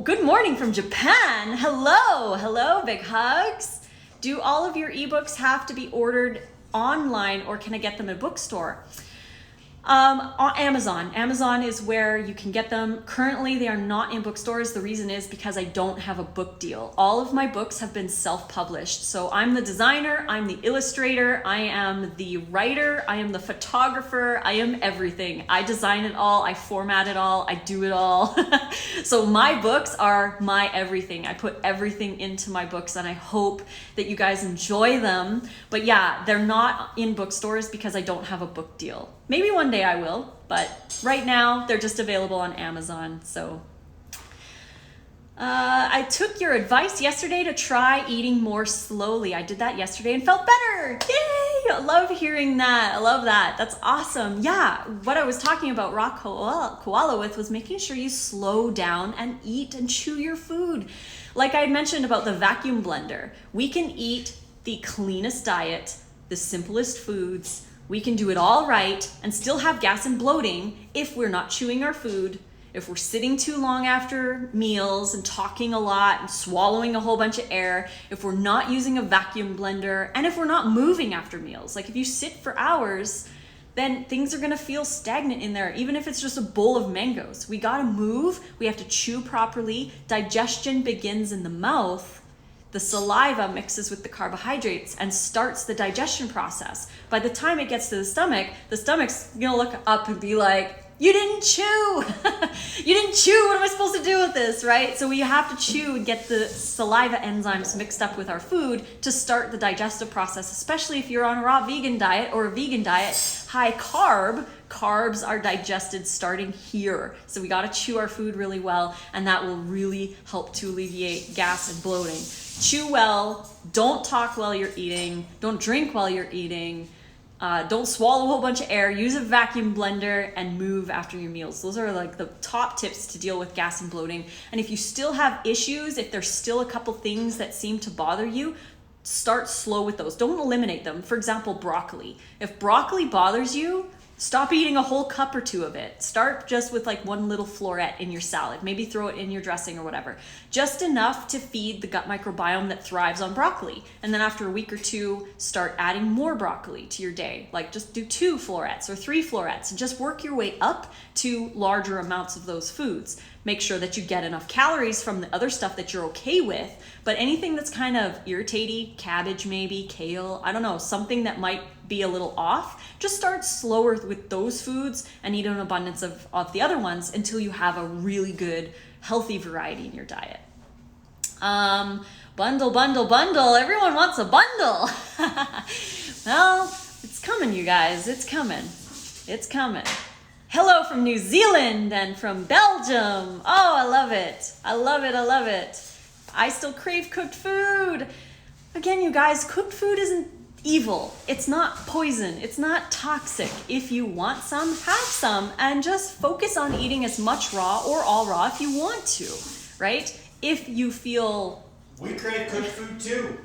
Good morning from Japan. Hello, big hugs. Do all of your ebooks have to be ordered online, or can I get them at a bookstore? On Amazon. Amazon is where you can get them. Currently, they are not in bookstores. The reason is because I don't have a book deal. All of my books have been self-published. So I'm the designer, I'm the illustrator, I am the writer, I am the photographer, I am everything. I design it all, I format it all, I do it all. So my books are my everything. I put everything into my books, and I hope that you guys enjoy them. But yeah, they're not in bookstores because I don't have a book deal. Maybe one day I will, but right now they're just available on Amazon. So I took your advice yesterday to try eating more slowly. I did that yesterday and felt better. Yay! I love hearing that. I love that. That's awesome. Yeah, what I was talking about raw koala with was making sure you slow down and eat and chew your food. Like I had mentioned about the vacuum blender, we can eat the cleanest diet, the simplest foods. We can do it all right and still have gas and bloating if we're not chewing our food, if we're sitting too long after meals and talking a lot and swallowing a whole bunch of air, if we're not using a vacuum blender, and if we're not moving after meals. Like if you sit for hours, then things are gonna feel stagnant in there, even if it's just a bowl of mangoes. We gotta move, we have to chew properly. Digestion begins in the mouth. the saliva mixes with the carbohydrates and starts the digestion process. By the time it gets to the stomach's gonna look up and be like, you didn't chew. You didn't chew. What am I supposed to do with this, right? So we have to chew and get the saliva enzymes mixed up with our food to start the digestive process, especially if you're on a raw vegan diet or a vegan diet, high carb. Carbs are digested starting here. So we got to chew our food really well, and that will really help to alleviate gas and bloating. Chew well. Don't talk while you're eating. Don't drink while you're eating. Don't swallow a whole bunch of air. Use a vacuum blender and move after your meals. Those are like the top tips to deal with gas and bloating. And if you still have issues, if there's still a couple things that seem to bother you, start slow with those. Don't eliminate them. For example, broccoli. If broccoli bothers you, stop eating a whole cup or two of it. Start just with like one little floret in your salad. Maybe throw it in your dressing or whatever. Just enough to feed the gut microbiome that thrives on broccoli. And then after a week or two, start adding more broccoli to your day. Like just do 2 florets or 3 florets and just work your way up to larger amounts of those foods. Make sure that you get enough calories from the other stuff that you're okay with, but anything that's kind of irritating, cabbage maybe, kale, I don't know, something that might be a little off, just start slower with those foods and eat an abundance of the other ones until you have a really good, healthy variety in your diet. Bundle, bundle, bundle. Everyone wants a bundle. Well, it's coming, you guys. It's coming. It's coming. Hello from New Zealand and from Belgium. Oh, I love it. I love it. I love it. I still crave cooked food. Again, you guys, cooked food isn't evil. It's not poison. It's not toxic. If you want some, have some, and just focus on eating as much raw or all raw if you want to, right? If you feel... We crave cooked food too.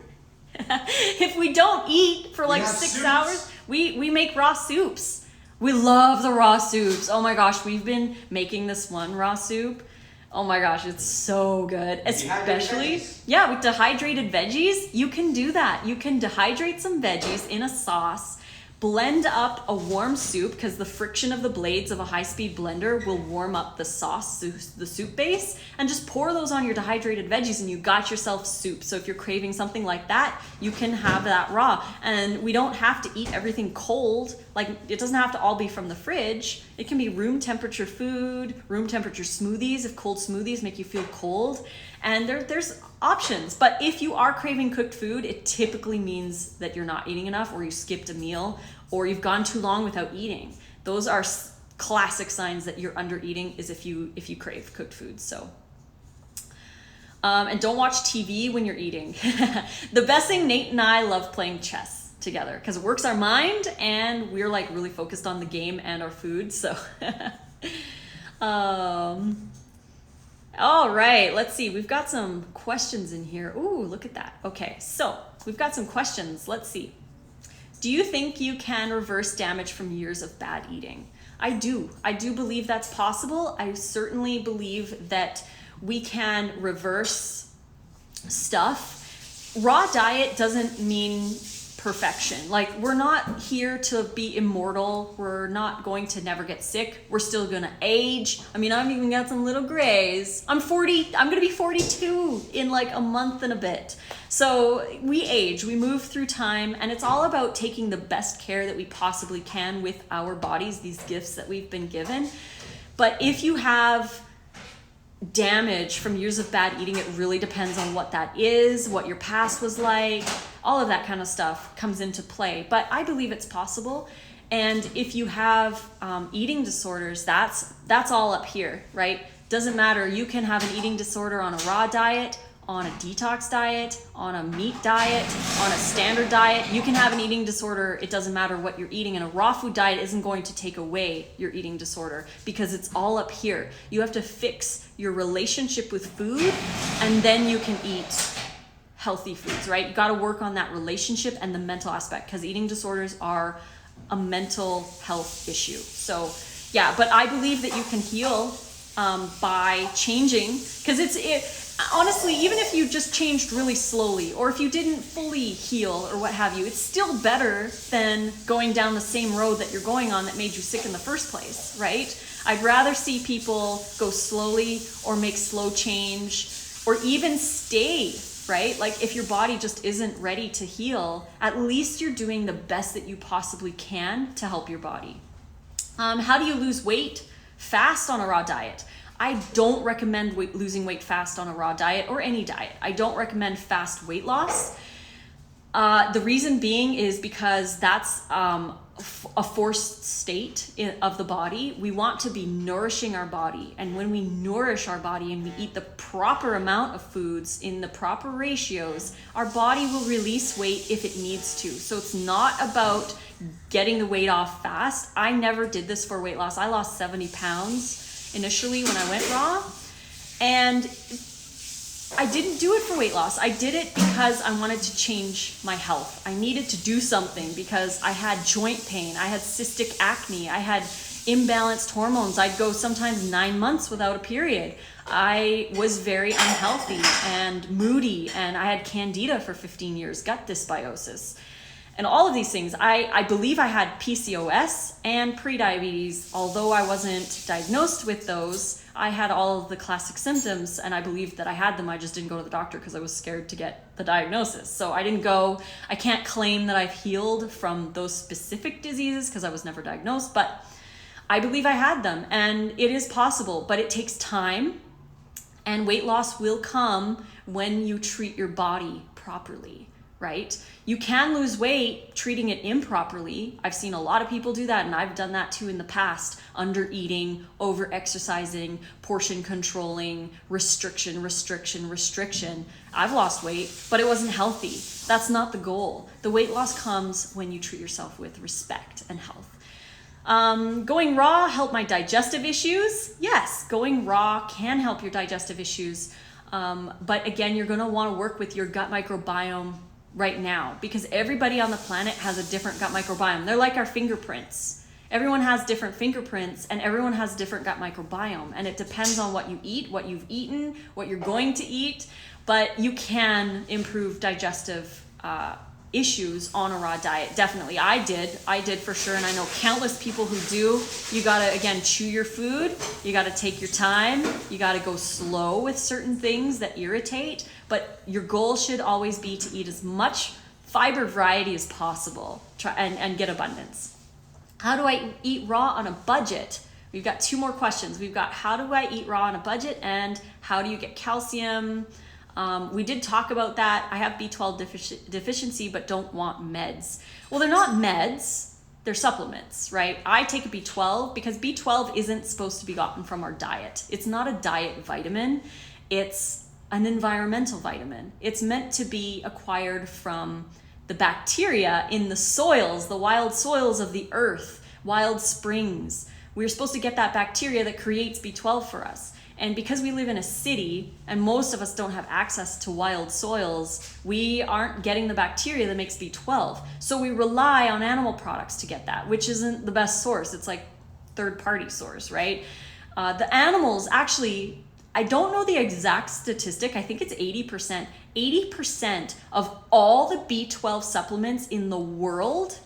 If we don't eat for like 6 soups. hours, we make raw soups. We love the raw soups. Oh my gosh, we've been making this one raw soup. Oh my gosh, it's so good. Especially, yeah, with dehydrated veggies, you can do that. You can dehydrate some veggies in a sauce, blend up a warm soup because the friction of the blades of a high-speed blender will warm up the sauce, the soup base, and just pour those on your dehydrated veggies and you got yourself soup. So if you're craving something like that, you can have that raw. And we don't have to eat everything cold. Like, it doesn't have to all be from the fridge. It can be room temperature food, room temperature smoothies if cold smoothies make you feel cold. And there's options. But if you are craving cooked food, it typically means that you're not eating enough, or you skipped a meal, or you've gone too long without eating. Those are classic signs that you're under eating, is if you crave cooked food. So and don't watch TV when you're eating. The best thing, Nate and I love playing chess together because it works our mind and we're like really focused on the game and our food. So all right, let's see. We've got some questions in here. Ooh, look at that. Okay, so we've got some questions. Let's see. Do you think you can reverse damage from years of bad eating? I do. I do believe that's possible. I certainly believe that we can reverse stuff. Raw diet doesn't mean perfection. Like, we're not here to be immortal. We're not going to never get sick. We're still gonna age. I mean, I've even got some little grays. I'm gonna be 42 in like a month and a bit. So we age, we move through time, and it's all about taking the best care that we possibly can with our bodies, these gifts that we've been given. But if you have damage from years of bad eating, it really depends on what that is, what your past was like. All of that kind of stuff comes into play, but I believe it's possible. And if you have eating disorders, that's all up here, right? Doesn't matter. You can have an eating disorder on a raw diet, on a detox diet, on a meat diet, on a standard diet. You can have an eating disorder. It doesn't matter what you're eating, and a raw food diet isn't going to take away your eating disorder because it's all up here. You have to fix your relationship with food, and then you can eat healthy foods, right? You got to work on that relationship and the mental aspect, because eating disorders are a mental health issue. So yeah, but I believe that you can heal by changing, because honestly, even if you just changed really slowly, or if you didn't fully heal or what have you, it's still better than going down the same road that you're going on that made you sick in the first place, right? I'd rather see people go slowly or make slow change, or even stay right? Like if your body just isn't ready to heal, at least you're doing the best that you possibly can to help your body. How do you lose weight fast on a raw diet? I don't recommend losing weight fast on a raw diet or any diet. I don't recommend fast weight loss. The reason being is because that's a forced state of the body. We want to be nourishing our body. And when we nourish our body and we eat the proper amount of foods in the proper ratios, our body will release weight if it needs to. So it's not about getting the weight off fast. I never did this for weight loss. I lost 70 pounds initially when I went raw. And I didn't do it for weight loss. I did it because I wanted to change my health. I needed to do something because I had joint pain. I had cystic acne. I had imbalanced hormones. I'd go sometimes 9 months without a period. I was very unhealthy and moody, and I had candida for 15 years, gut dysbiosis. And all of these things, I believe I had PCOS and prediabetes. Although I wasn't diagnosed with those, I had all of the classic symptoms, and I believed that I had them. I just didn't go to the doctor because I was scared to get the diagnosis. So I can't claim that I've healed from those specific diseases because I was never diagnosed, but I believe I had them, and it is possible, but it takes time, and weight loss will come when you treat your body properly. Right? You can lose weight treating it improperly. I've seen a lot of people do that, and I've done that too in the past. Under eating, over exercising, portion controlling, restriction. I've lost weight, but it wasn't healthy. That's not the goal. The weight loss comes when you treat yourself with respect and health. Going raw helped my digestive issues. Yes, going raw can help your digestive issues. But again, you're going to want to work with your gut microbiome right now, because everybody on the planet has a different gut microbiome. They're like our fingerprints. Everyone has different fingerprints, and everyone has different gut microbiome, and it depends on what you eat, what you've eaten, what you're going to eat. But you can improve digestive issues on a raw diet. Definitely. I did for sure, and I know countless people who do. You gotta, again, chew your food. You gotta take your time. You gotta go slow with certain things that irritate, but your goal should always be to eat as much fiber variety as possible. Try and get abundance. How do I eat raw on a budget? We've got 2 more questions. We've got how do I eat raw on a budget, and how do you get calcium? We did talk about that. I have B12 deficiency, but don't want meds. Well, they're not meds, they're supplements, right? I take a B12 because B12 isn't supposed to be gotten from our diet. It's not a diet vitamin, it's an environmental vitamin. It's meant to be acquired from the bacteria in the soils, the wild soils of the earth, wild springs. We're supposed to get that bacteria that creates B12 for us. And because we live in a city and most of us don't have access to wild soils, we aren't getting the bacteria that makes B12. So we rely on animal products to get that, which isn't the best source. It's like third-party source, right? The animals actually, I don't know the exact statistic. I think it's 80%. 80% of all the B12 supplements in the world,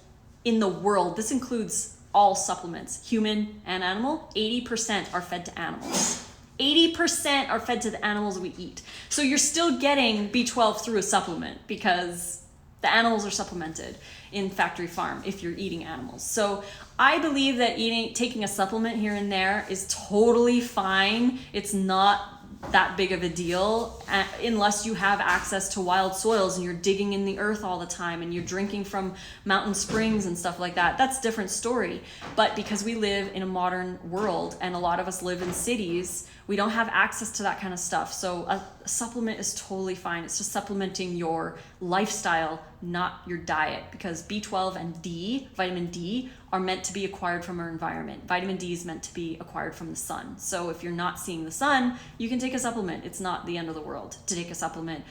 this includes all supplements, human and animal, 80% are fed to animals. 80% are fed to the animals we eat. So you're still getting B12 through a supplement because the animals are supplemented in factory farm if you're eating animals. So I believe that taking a supplement here and there is totally fine. It's not that big of a deal unless you have access to wild soils and you're digging in the earth all the time and you're drinking from mountain springs and stuff like that. That's a different story. But because we live in a modern world and a lot of us live in cities, we don't have access to that kind of stuff. So a supplement is totally fine. It's just supplementing your lifestyle, not your diet, because B12 and D, vitamin D, are meant to be acquired from our environment. Vitamin D is meant to be acquired from the sun. So if you're not seeing the sun, you can take a supplement. It's not the end of the world to take a supplement.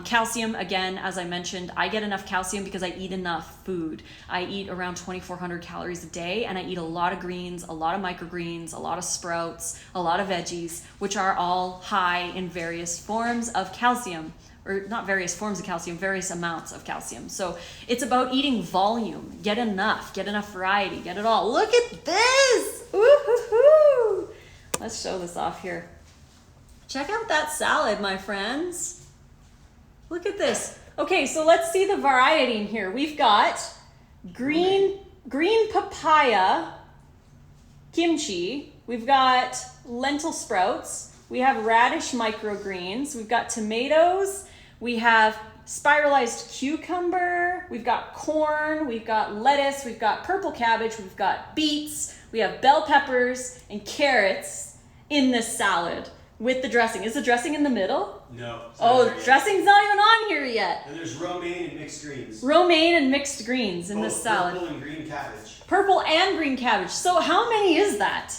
Calcium, again, as I mentioned, I get enough calcium because I eat enough food. I eat around 2,400 calories a day, and I eat a lot of greens, a lot of microgreens, a lot of sprouts, a lot of veggies, which are all high in various forms of calcium. Or not various forms of calcium, various amounts of calcium. So it's about eating volume. Get enough variety, get it all. Look at this! Woo-hoo-hoo! Let's show this off here. Check out that salad, my friends. Look at this. Okay, so let's see the variety in here. We've got green papaya kimchi. We've got lentil sprouts. We have radish microgreens. We've got tomatoes. We have spiralized cucumber. We've got corn. We've got lettuce. We've got purple cabbage. We've got beets. We have bell peppers and carrots in this salad with the dressing. Is the dressing in the middle? No. Oh, dressing's not even on here yet. And there's romaine and mixed greens. Romaine and mixed greens in this salad. Purple and green cabbage. Purple and green cabbage. So how many is that?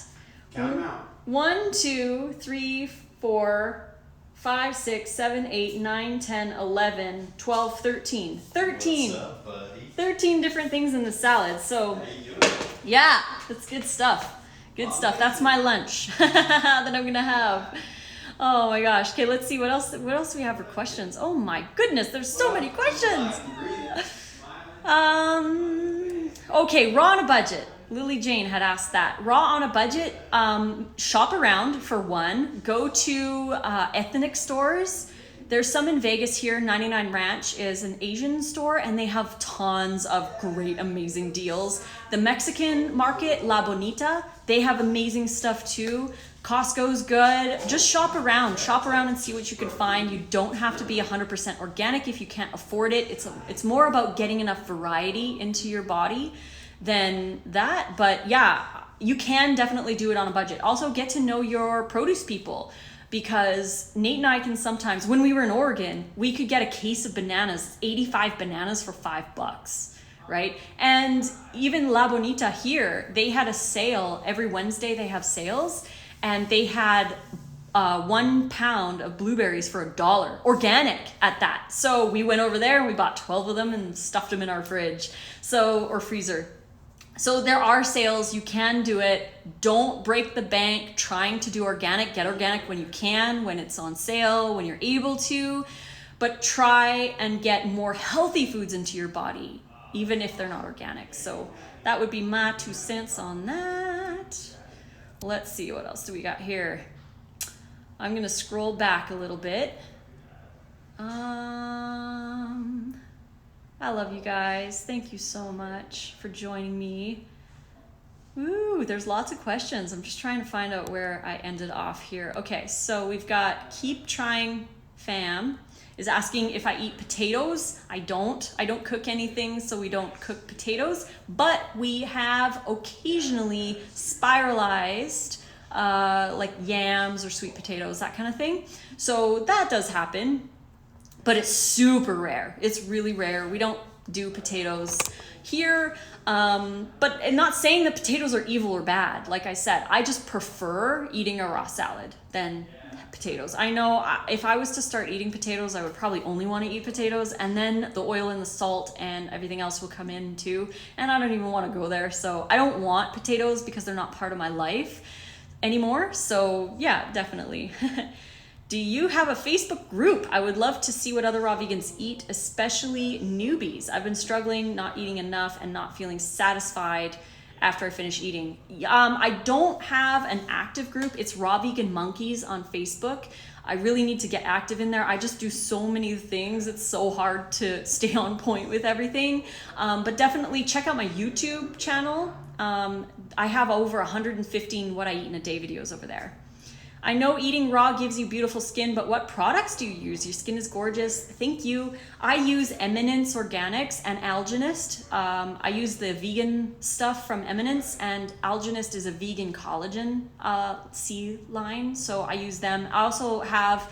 Count them out. 1, 2, 3, 4, 5, 6, 7, 8, 9, 10, 11, 12, 13. 13. What's up, buddy? 13 different things in the salad. So How you doing? yeah, that's good stuff. Good stuff. That's my lunch that I'm gonna have. Oh my gosh. Okay, let's see what else do we have for questions. Oh my goodness, there's so many questions. Okay, raw on a budget. Lily Jane had asked that. Raw on a budget, shop around for one. Go to ethnic stores. There's some in Vegas here. 99 Ranch is an Asian store, and they have tons of great, amazing deals. The Mexican market, La Bonita, they have amazing stuff too. Costco's good. Just shop around and see what you can find. You don't have to be 100% organic if you can't afford it. It's more about getting enough variety into your body than that. But yeah, you can definitely do it on a budget. Also, get to know your produce people, because Nate and I can sometimes, when we were in Oregon, we could get a case of bananas, 85 bananas for $5, right? And even La Bonita here, they had a sale every Wednesday. They have sales, and they had 1 pound of blueberries for $1, organic at that. So we went over there and we bought 12 of them and stuffed them in our fridge, or freezer. So there are sales, you can do it. Don't break the bank trying to do organic. Get organic when you can, when it's on sale, when you're able to, but try and get more healthy foods into your body, even if they're not organic. So that would be my 2 cents on that. Let's see, what else do we got here? I'm gonna scroll back a little bit. I love you guys. Thank you so much for joining me. Ooh, there's lots of questions. I'm just trying to find out where I ended off here. Okay, so we've got Keep Trying Fam is asking if I eat potatoes. I don't cook anything, so we don't cook potatoes, but we have occasionally spiralized like yams or sweet potatoes, that kind of thing. So that does happen. But it's super rare. It's really rare. We don't do potatoes here. But I'm not saying that potatoes are evil or bad. Like I said, I just prefer eating a raw salad than potatoes. I know if I was to start eating potatoes, I would probably only want to eat potatoes, and then the oil and the salt and everything else will come in too. And I don't even want to go there. So I don't want potatoes because they're not part of my life anymore. So yeah, definitely. Do you have a Facebook group? I would love to see what other raw vegans eat, especially newbies. I've been struggling, not eating enough and not feeling satisfied after I finish eating. I don't have an active group. It's Raw Vegan Monkeys on Facebook. I really need to get active in there. I just do so many things. It's so hard to stay on point with everything. But definitely check out my YouTube channel. I have over 115 what I eat in a day videos over there. I know eating raw gives you beautiful skin, but what products do you use? Your skin is gorgeous. Thank you. I use Eminence Organics and Alginist. I use the vegan stuff from Eminence, and Alginist is a vegan collagen C line, so I use them. I also have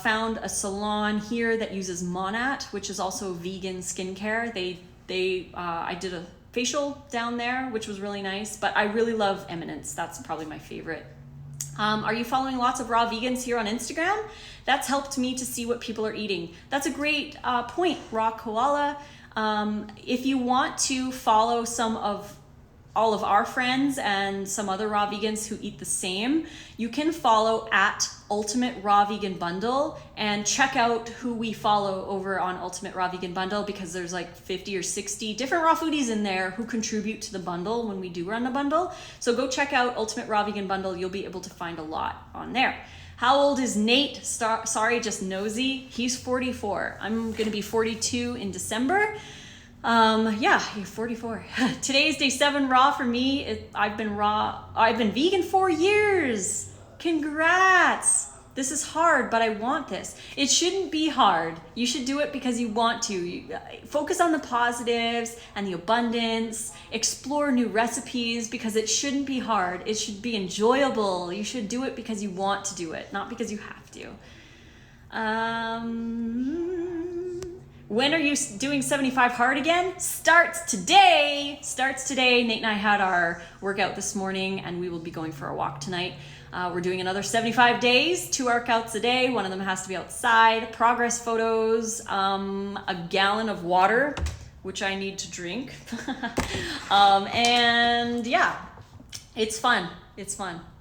found a salon here that uses Monat, which is also vegan skincare. I did a facial down there, which was really nice, but I really love Eminence. That's probably my favorite. Are you following lots of raw vegans here on Instagram? That's helped me to see what people are eating. That's a great point, Raw Koala. If you want to follow some of all of our friends and some other raw vegans who eat the same, you can follow at Ultimate Raw Vegan Bundle and check out who we follow over on Ultimate Raw Vegan Bundle, because there's like 50 or 60 different raw foodies in there who contribute to the bundle when we do run the bundle. So go check out Ultimate Raw Vegan Bundle. You'll be able to find a lot on there. How old is Nate? Sorry, just nosy. He's 44. I'm gonna be 42 in December. Yeah, you're 44. Today's day 7 raw for me. I've been vegan 4 years. Congrats. This is hard, but I want this. It shouldn't be hard. You should do it because you want to. Focus on the positives and the abundance. Explore new recipes, because it shouldn't be hard. It should be enjoyable. You should do it because you want to do it, not because you have to. When are you doing 75 hard again? Starts today. Nate and I had our workout this morning, and we will be going for a walk tonight. We're doing another 75 days, 2 workouts a day. One of them has to be outside. Progress photos, a gallon of water, which I need to drink. And yeah, it's fun.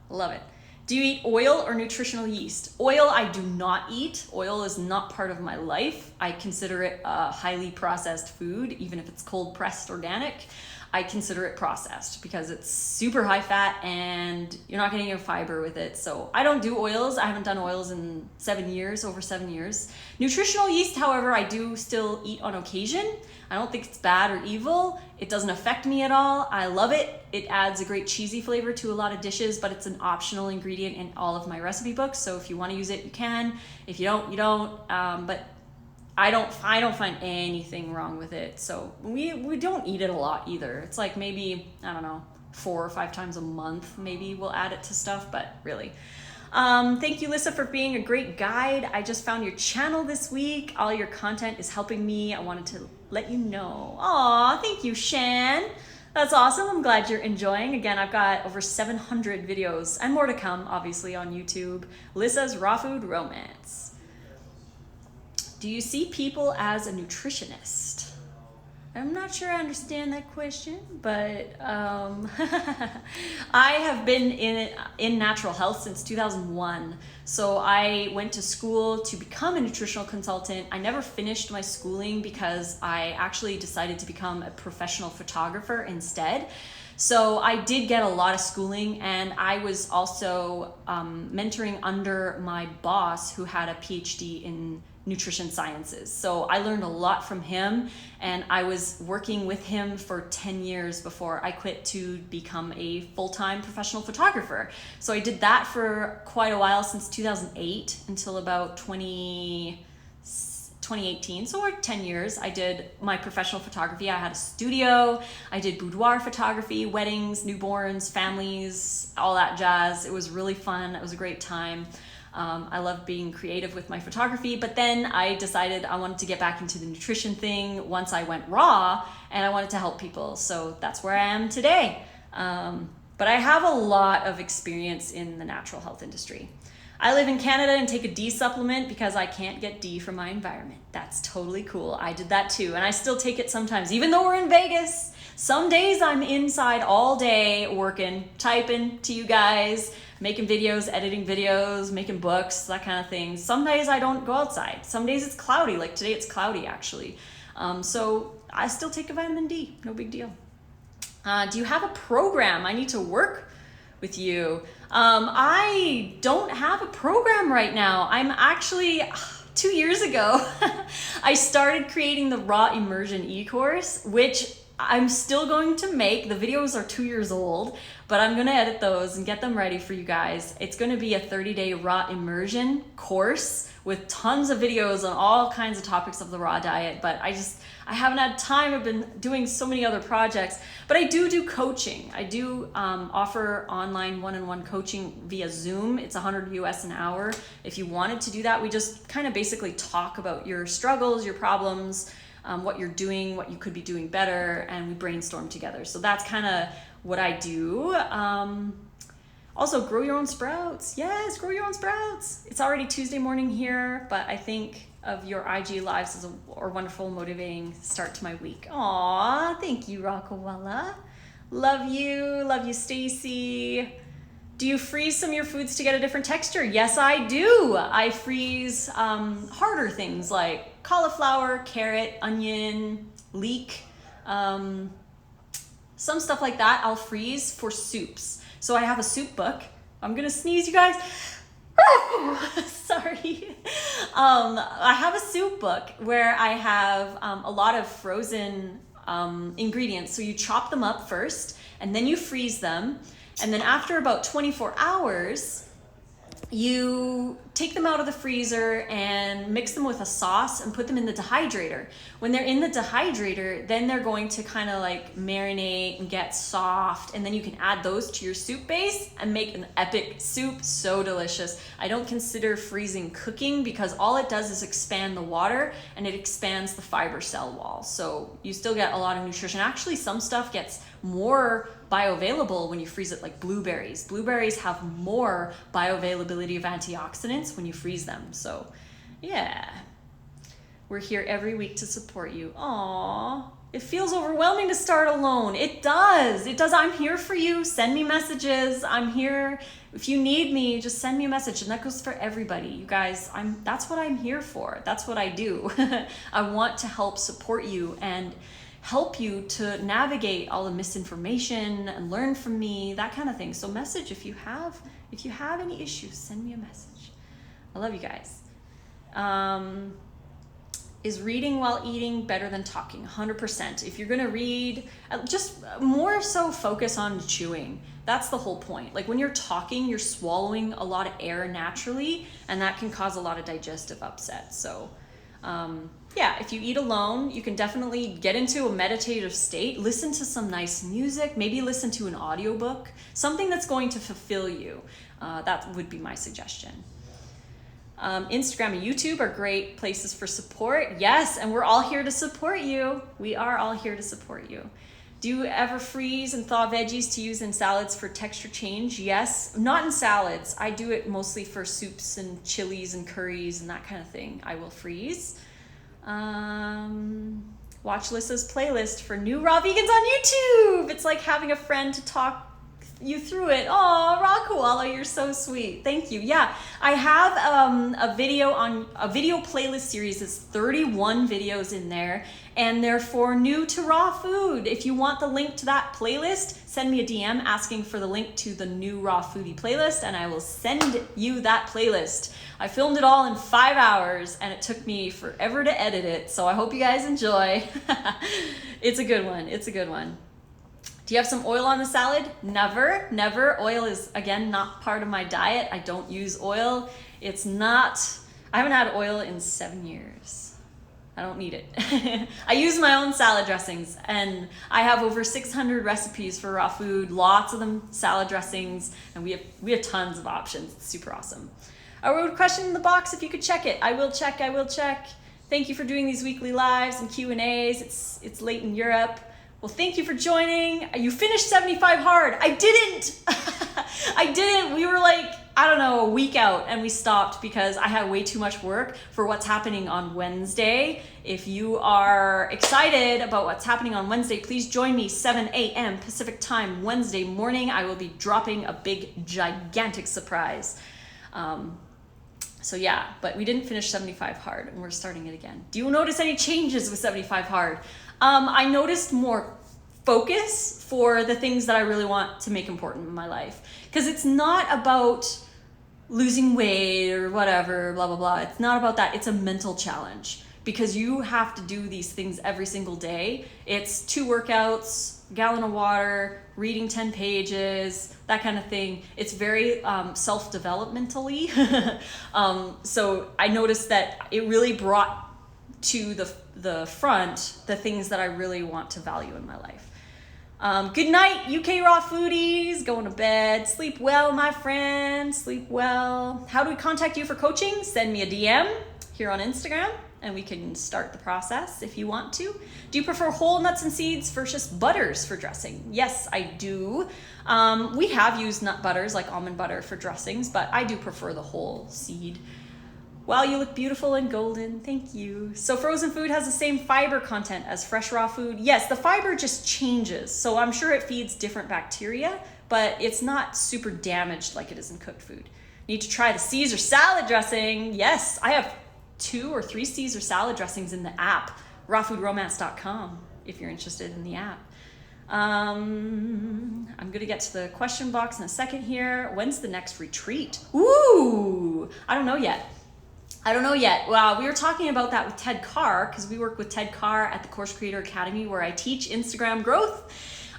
Love it. Do you eat oil or nutritional yeast? Oil I do not eat. Oil is not part of my life. I consider it a highly processed food, even if it's cold pressed organic. I consider it processed because it's super high fat and you're not getting any fiber with it. So I don't do oils. I haven't done oils in over 7 years. Nutritional yeast, however, I do still eat on occasion. I don't think it's bad or evil. It doesn't affect me at all. I love it. It adds a great cheesy flavor to a lot of dishes, but it's an optional ingredient in all of my recipe books. So if you want to use it, you can. If you don't, you don't. But I don't find anything wrong with it. So we don't eat it a lot either. It's like maybe, I don't know, 4 or 5 times a month, maybe we'll add it to stuff, but really. Thank you, Lissa, for being a great guide. I just found your channel this week. All your content is helping me. I wanted to let you know. Aw, thank you, Shan. That's awesome. I'm glad you're enjoying. Again, I've got over 700 videos and more to come, obviously, on YouTube. Lissa's Raw Food Romance. Do you see people as a nutritionist? I'm not sure I understand that question, but I have been in natural health since 2001. So I went to school to become a nutritional consultant. I never finished my schooling because I actually decided to become a professional photographer instead. So I did get a lot of schooling, and I was also mentoring under my boss who had a PhD in nutrition sciences. So I learned a lot from him, and I was working with him for 10 years before I quit to become a full-time professional photographer. So I did that for quite a while, since 2008 until about 2018, so 10 years. I did my professional photography. I had a studio. I did boudoir photography, weddings, newborns, families, all that jazz. It was really fun. It was a great time. I love being creative with my photography, but then I decided I wanted to get back into the nutrition thing once I went raw, and I wanted to help people. So that's where I am today. But I have a lot of experience in the natural health industry. I live in Canada and take a D supplement because I can't get D from my environment. That's totally cool. I did that too, and I still take it sometimes, even though we're in Vegas. Some days I'm inside all day working, typing to you guys, making videos, editing videos, making books, that kind of thing. Some days I don't go outside. Some days it's cloudy, like today it's cloudy actually. So I still take a vitamin D, no big deal. Do you have a program? I need to work with you. I don't have a program right now. I'm actually, 2 years ago, I started creating the Raw Immersion e-course, which I'm still going to make. The videos are 2 years old, but I'm going to edit those and get them ready for you guys. It's going to be a 30-day raw immersion course with tons of videos on all kinds of topics of the raw diet, but I haven't had time. I've been doing so many other projects, but I do coaching. I do offer online one-on-one coaching via Zoom. It's $100 US an hour. If you wanted to do that, we just kind of basically talk about your struggles, your problems, what you're doing, what you could be doing better, and we brainstorm together. So that's kind of what I do. Also, grow your own sprouts. Yes, grow your own sprouts. It's already Tuesday morning here, but I think of your IG lives as a wonderful, motivating start to my week. Aw, thank you, Rockawalla. Love you Stacy. Do you freeze some of your foods to get a different texture? Yes, I do. I freeze harder things like cauliflower, carrot, onion, leek, some stuff like that I'll freeze for soups. So I have a soup book. I'm gonna sneeze, you guys. Sorry. I have a soup book where I have a lot of frozen ingredients. So you chop them up first and then you freeze them. And then after about 24 hours, you take them out of the freezer and mix them with a sauce and put them in the dehydrator. When they're in the dehydrator, then they're going to kind of like marinate and get soft. And then you can add those to your soup base and make an epic soup. So delicious. I don't consider freezing cooking because all it does is expand the water and it expands the fiber cell wall. So you still get a lot of nutrition. Actually, some stuff gets more bioavailable when you freeze it, like blueberries. Blueberries have more bioavailability of antioxidants when you freeze them. So yeah, we're here every week to support you. Aww, it feels overwhelming to start alone. It does. I'm here for you. Send me messages. I'm here. If you need me, just send me a message. And that goes for everybody. You guys, that's what I'm here for. That's what I do. I want to help support you and help you to navigate all the misinformation and learn from me, that kind of thing. So message if you have any issues, send me a message. I love you guys. Is reading while eating better than talking? 100%. If you're gonna read, just more so focus on chewing. That's the whole point. Like when you're talking, you're swallowing a lot of air naturally, and that can cause a lot of digestive upset. So yeah, if you eat alone, you can definitely get into a meditative state, listen to some nice music, maybe listen to an audiobook, something that's going to fulfill you. That would be my suggestion. Instagram and YouTube are great places for support. Yes, and we're all here to support you. We are all here to support you. Do you ever freeze and thaw veggies to use in salads for texture change? Yes, not in salads. I do it mostly for soups and chilies and curries and that kind of thing. I will freeze. Watch Lissa's playlist for new raw vegans on YouTube. It's like having a friend to talk you through it. Oh, raw koala, you're so sweet. Thank you. Yeah, I have a video playlist series. It's 31 videos in there, and they're for new to raw food. If you want the link to that playlist, send me a DM asking for the link to the new raw foodie playlist, and I will send you that playlist. I filmed it all in 5 hours, and it took me forever to edit it, so I hope you guys enjoy. It's a good one. It's a good one. Do you have some oil on the salad? Never, never. Oil is, again, not part of my diet. I don't use oil. I haven't had oil in 7 years. I don't need it. I use my own salad dressings, and I have over 600 recipes for raw food, lots of them salad dressings, and we have tons of options. It's super awesome. I wrote a question in the box if you could check it. I will check. Thank you for doing these weekly lives and Q&As. It's late in Europe. Well, thank you for joining. You finished 75 hard. I didn't. I didn't. We were like, I don't know, a week out, and we stopped because I had way too much work for what's happening on Wednesday. If you are excited about what's happening on Wednesday, please join me 7 a.m. Pacific time Wednesday morning. I will be dropping a big, gigantic surprise. So yeah, but we didn't finish 75 hard, and we're starting it again. Do you notice any changes with 75 hard? I noticed more focus for the things that I really want to make important in my life. Because it's not about losing weight or whatever, blah, blah, blah. It's not about that. It's a mental challenge because you have to do these things every single day. It's 2 workouts, a gallon of water, reading 10 pages, that kind of thing. It's very self-developmentally. So I noticed that it really brought to the front the things that I really want to value in my life. Good night, UK Raw Foodies. Going to bed. Sleep well, my friend. Sleep well. How do we contact you for coaching? Send me a DM here on Instagram, and we can start the process if you want to. Do you prefer whole nuts and seeds versus butters for dressing? Yes, I do. We have used nut butters like almond butter for dressings, but I do prefer the whole seed. Wow, you look beautiful and golden. Thank you. So frozen food has the same fiber content as fresh raw food. Yes, the fiber just changes. So I'm sure it feeds different bacteria, but it's not super damaged like it is in cooked food. Need to try the Caesar salad dressing. Yes, I have 2 or 3 Caesar salad dressings in the app, rawfoodromance.com, if you're interested in the app. I'm gonna get to the question box in a second here. When's the next retreat? Ooh, I don't know yet. Wow, we were talking about that with Ted Carr, because we work with Ted Carr at the Course Creator Academy, where I teach Instagram growth.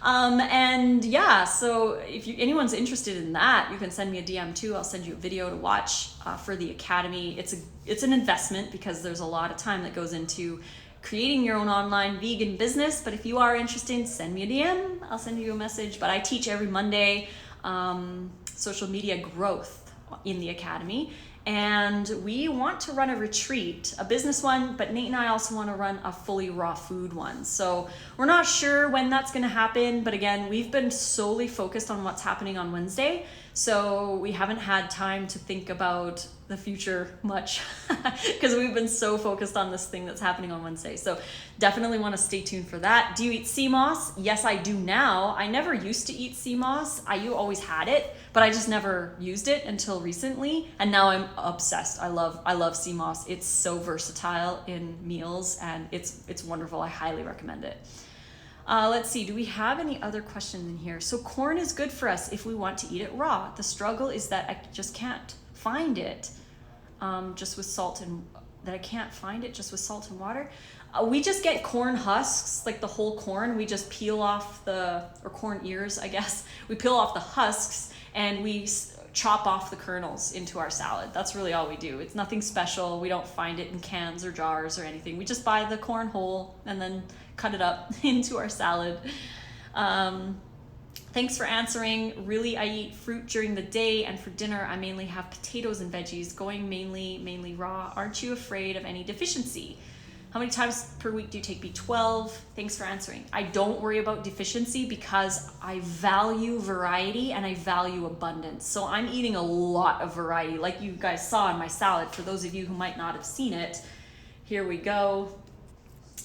And yeah, so if anyone's interested in that, you can send me a DM too. I'll send you a video to watch for the Academy. It's an investment, because there's a lot of time that goes into creating your own online vegan business. But if you are interested, send me a DM. I'll send you a message. But I teach every Monday social media growth in the Academy. And we want to run a retreat, a business one, but Nate and I also want to run a fully raw food one. So we're not sure when that's going to happen, but again, we've been solely focused on what's happening on Wednesday. So we haven't had time to think about the future much because we've been so focused on this thing that's happening on Wednesday. So definitely want to stay tuned for that. Do you eat sea moss? Yes, I do now. I never used to eat sea moss. You always had it, but I just never used it until recently. And now I'm obsessed. I love sea moss. It's so versatile in meals and it's wonderful. I highly recommend it. Let's see, do we have any other questions in here? So corn is good for us if we want to eat it raw. The struggle is that I just can't find it just with salt and water. We just get corn husks, like the whole corn. We just peel off or corn ears, I guess. We peel off the husks and we chop off the kernels into our salad. That's really all we do. It's nothing special. We don't find it in cans or jars or anything. We just buy the corn whole and then cut it up into our salad. Thanks for answering. Really, I eat fruit during the day, and for dinner, I mainly have potatoes and veggies, going mainly raw. Aren't you afraid of any deficiency? How many times per week do you take B12? Thanks for answering. I don't worry about deficiency because I value variety and I value abundance. So I'm eating a lot of variety, like you guys saw in my salad. For those of you who might not have seen it, here we go.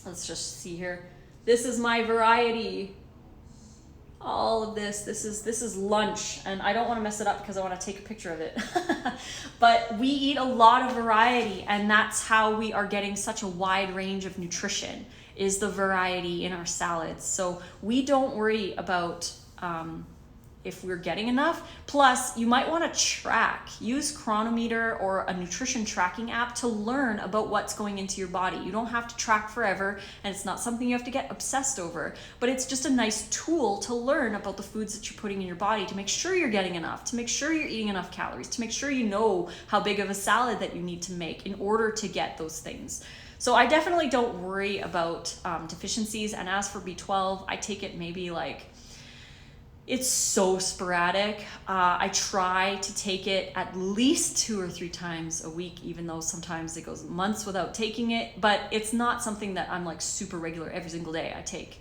Let's just see here. This is my variety. All of this is lunch, and I don't want to mess it up because I want to take a picture of it. But we eat a lot of variety, and that's how we are getting such a wide range of nutrition, is the variety in our salads. So we don't worry about if we're getting enough. Plus, you might want to track. Use Chronometer or a nutrition tracking app to learn about what's going into your body. You don't have to track forever, and it's not something you have to get obsessed over, but it's just a nice tool to learn about the foods that you're putting in your body, to make sure you're getting enough, to make sure you're eating enough calories, to make sure you know how big of a salad that you need to make in order to get those things. So I definitely don't worry about deficiencies. And as for B12, I take it maybe it's so sporadic. I try to take it at least 2 or 3 times a week, even though sometimes it goes months without taking it. But it's not something that I'm super regular every single day. I take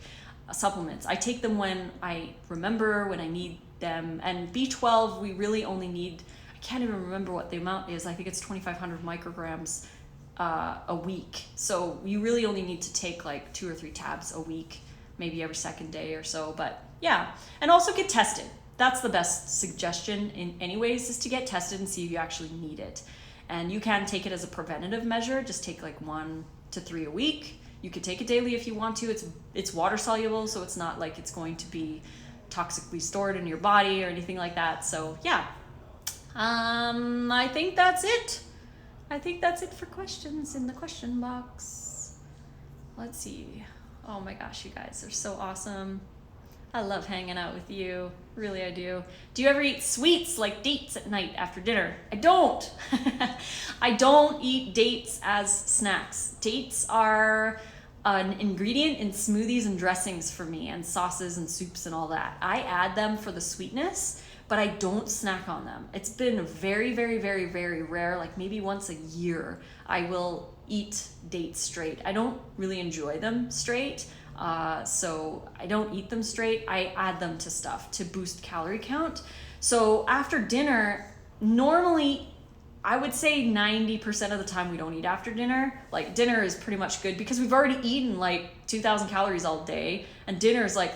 supplements. I take them when I remember, when I need them. And B12, we really only need, I can't even remember what the amount is. I think it's 2,500 micrograms a week. So you really only need to take 2 or 3 tabs a week, maybe every second day or so. But yeah, and also get tested. That's the best suggestion in anyways, is to get tested and see if you actually need it. And you can take it as a preventative measure. Just take 1 to 3 a week. You could take it daily if you want to. It's water soluble, so it's not like it's going to be toxically stored in your body or anything like that. So yeah, I think that's it. I think that's it for questions in the question box. Let's see. Oh my gosh, you guys are so awesome. I love hanging out with you. Really, I do. Do you ever eat sweets like dates at night after dinner? I don't. I don't eat dates as snacks. Dates are an ingredient in smoothies and dressings for me, and sauces and soups and all that. I add them for the sweetness, but I don't snack on them. It's been very, very, very, very rare, maybe once a year, I will eat dates straight. I don't really enjoy them straight. So I don't eat them straight. I add them to stuff to boost calorie count. So after dinner, normally I would say 90% of the time we don't eat after dinner. Like dinner is pretty much good because we've already eaten like 2,000 calories all day, and dinner is like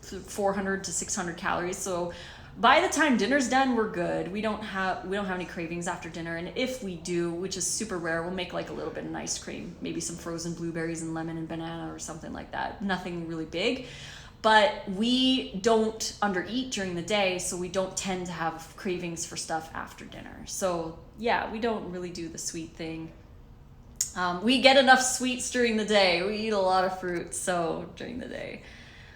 400 to 600 calories. So by the time dinner's done, we're good. We don't have any cravings after dinner, and if we do, which is super rare, we'll make like a little bit of ice cream, maybe some frozen blueberries and lemon and banana or something like that. Nothing really big. But we don't undereat during the day, so we don't tend to have cravings for stuff after dinner. So yeah, we don't really do the sweet thing. We get enough sweets during the day. We eat a lot of fruit, so during the day.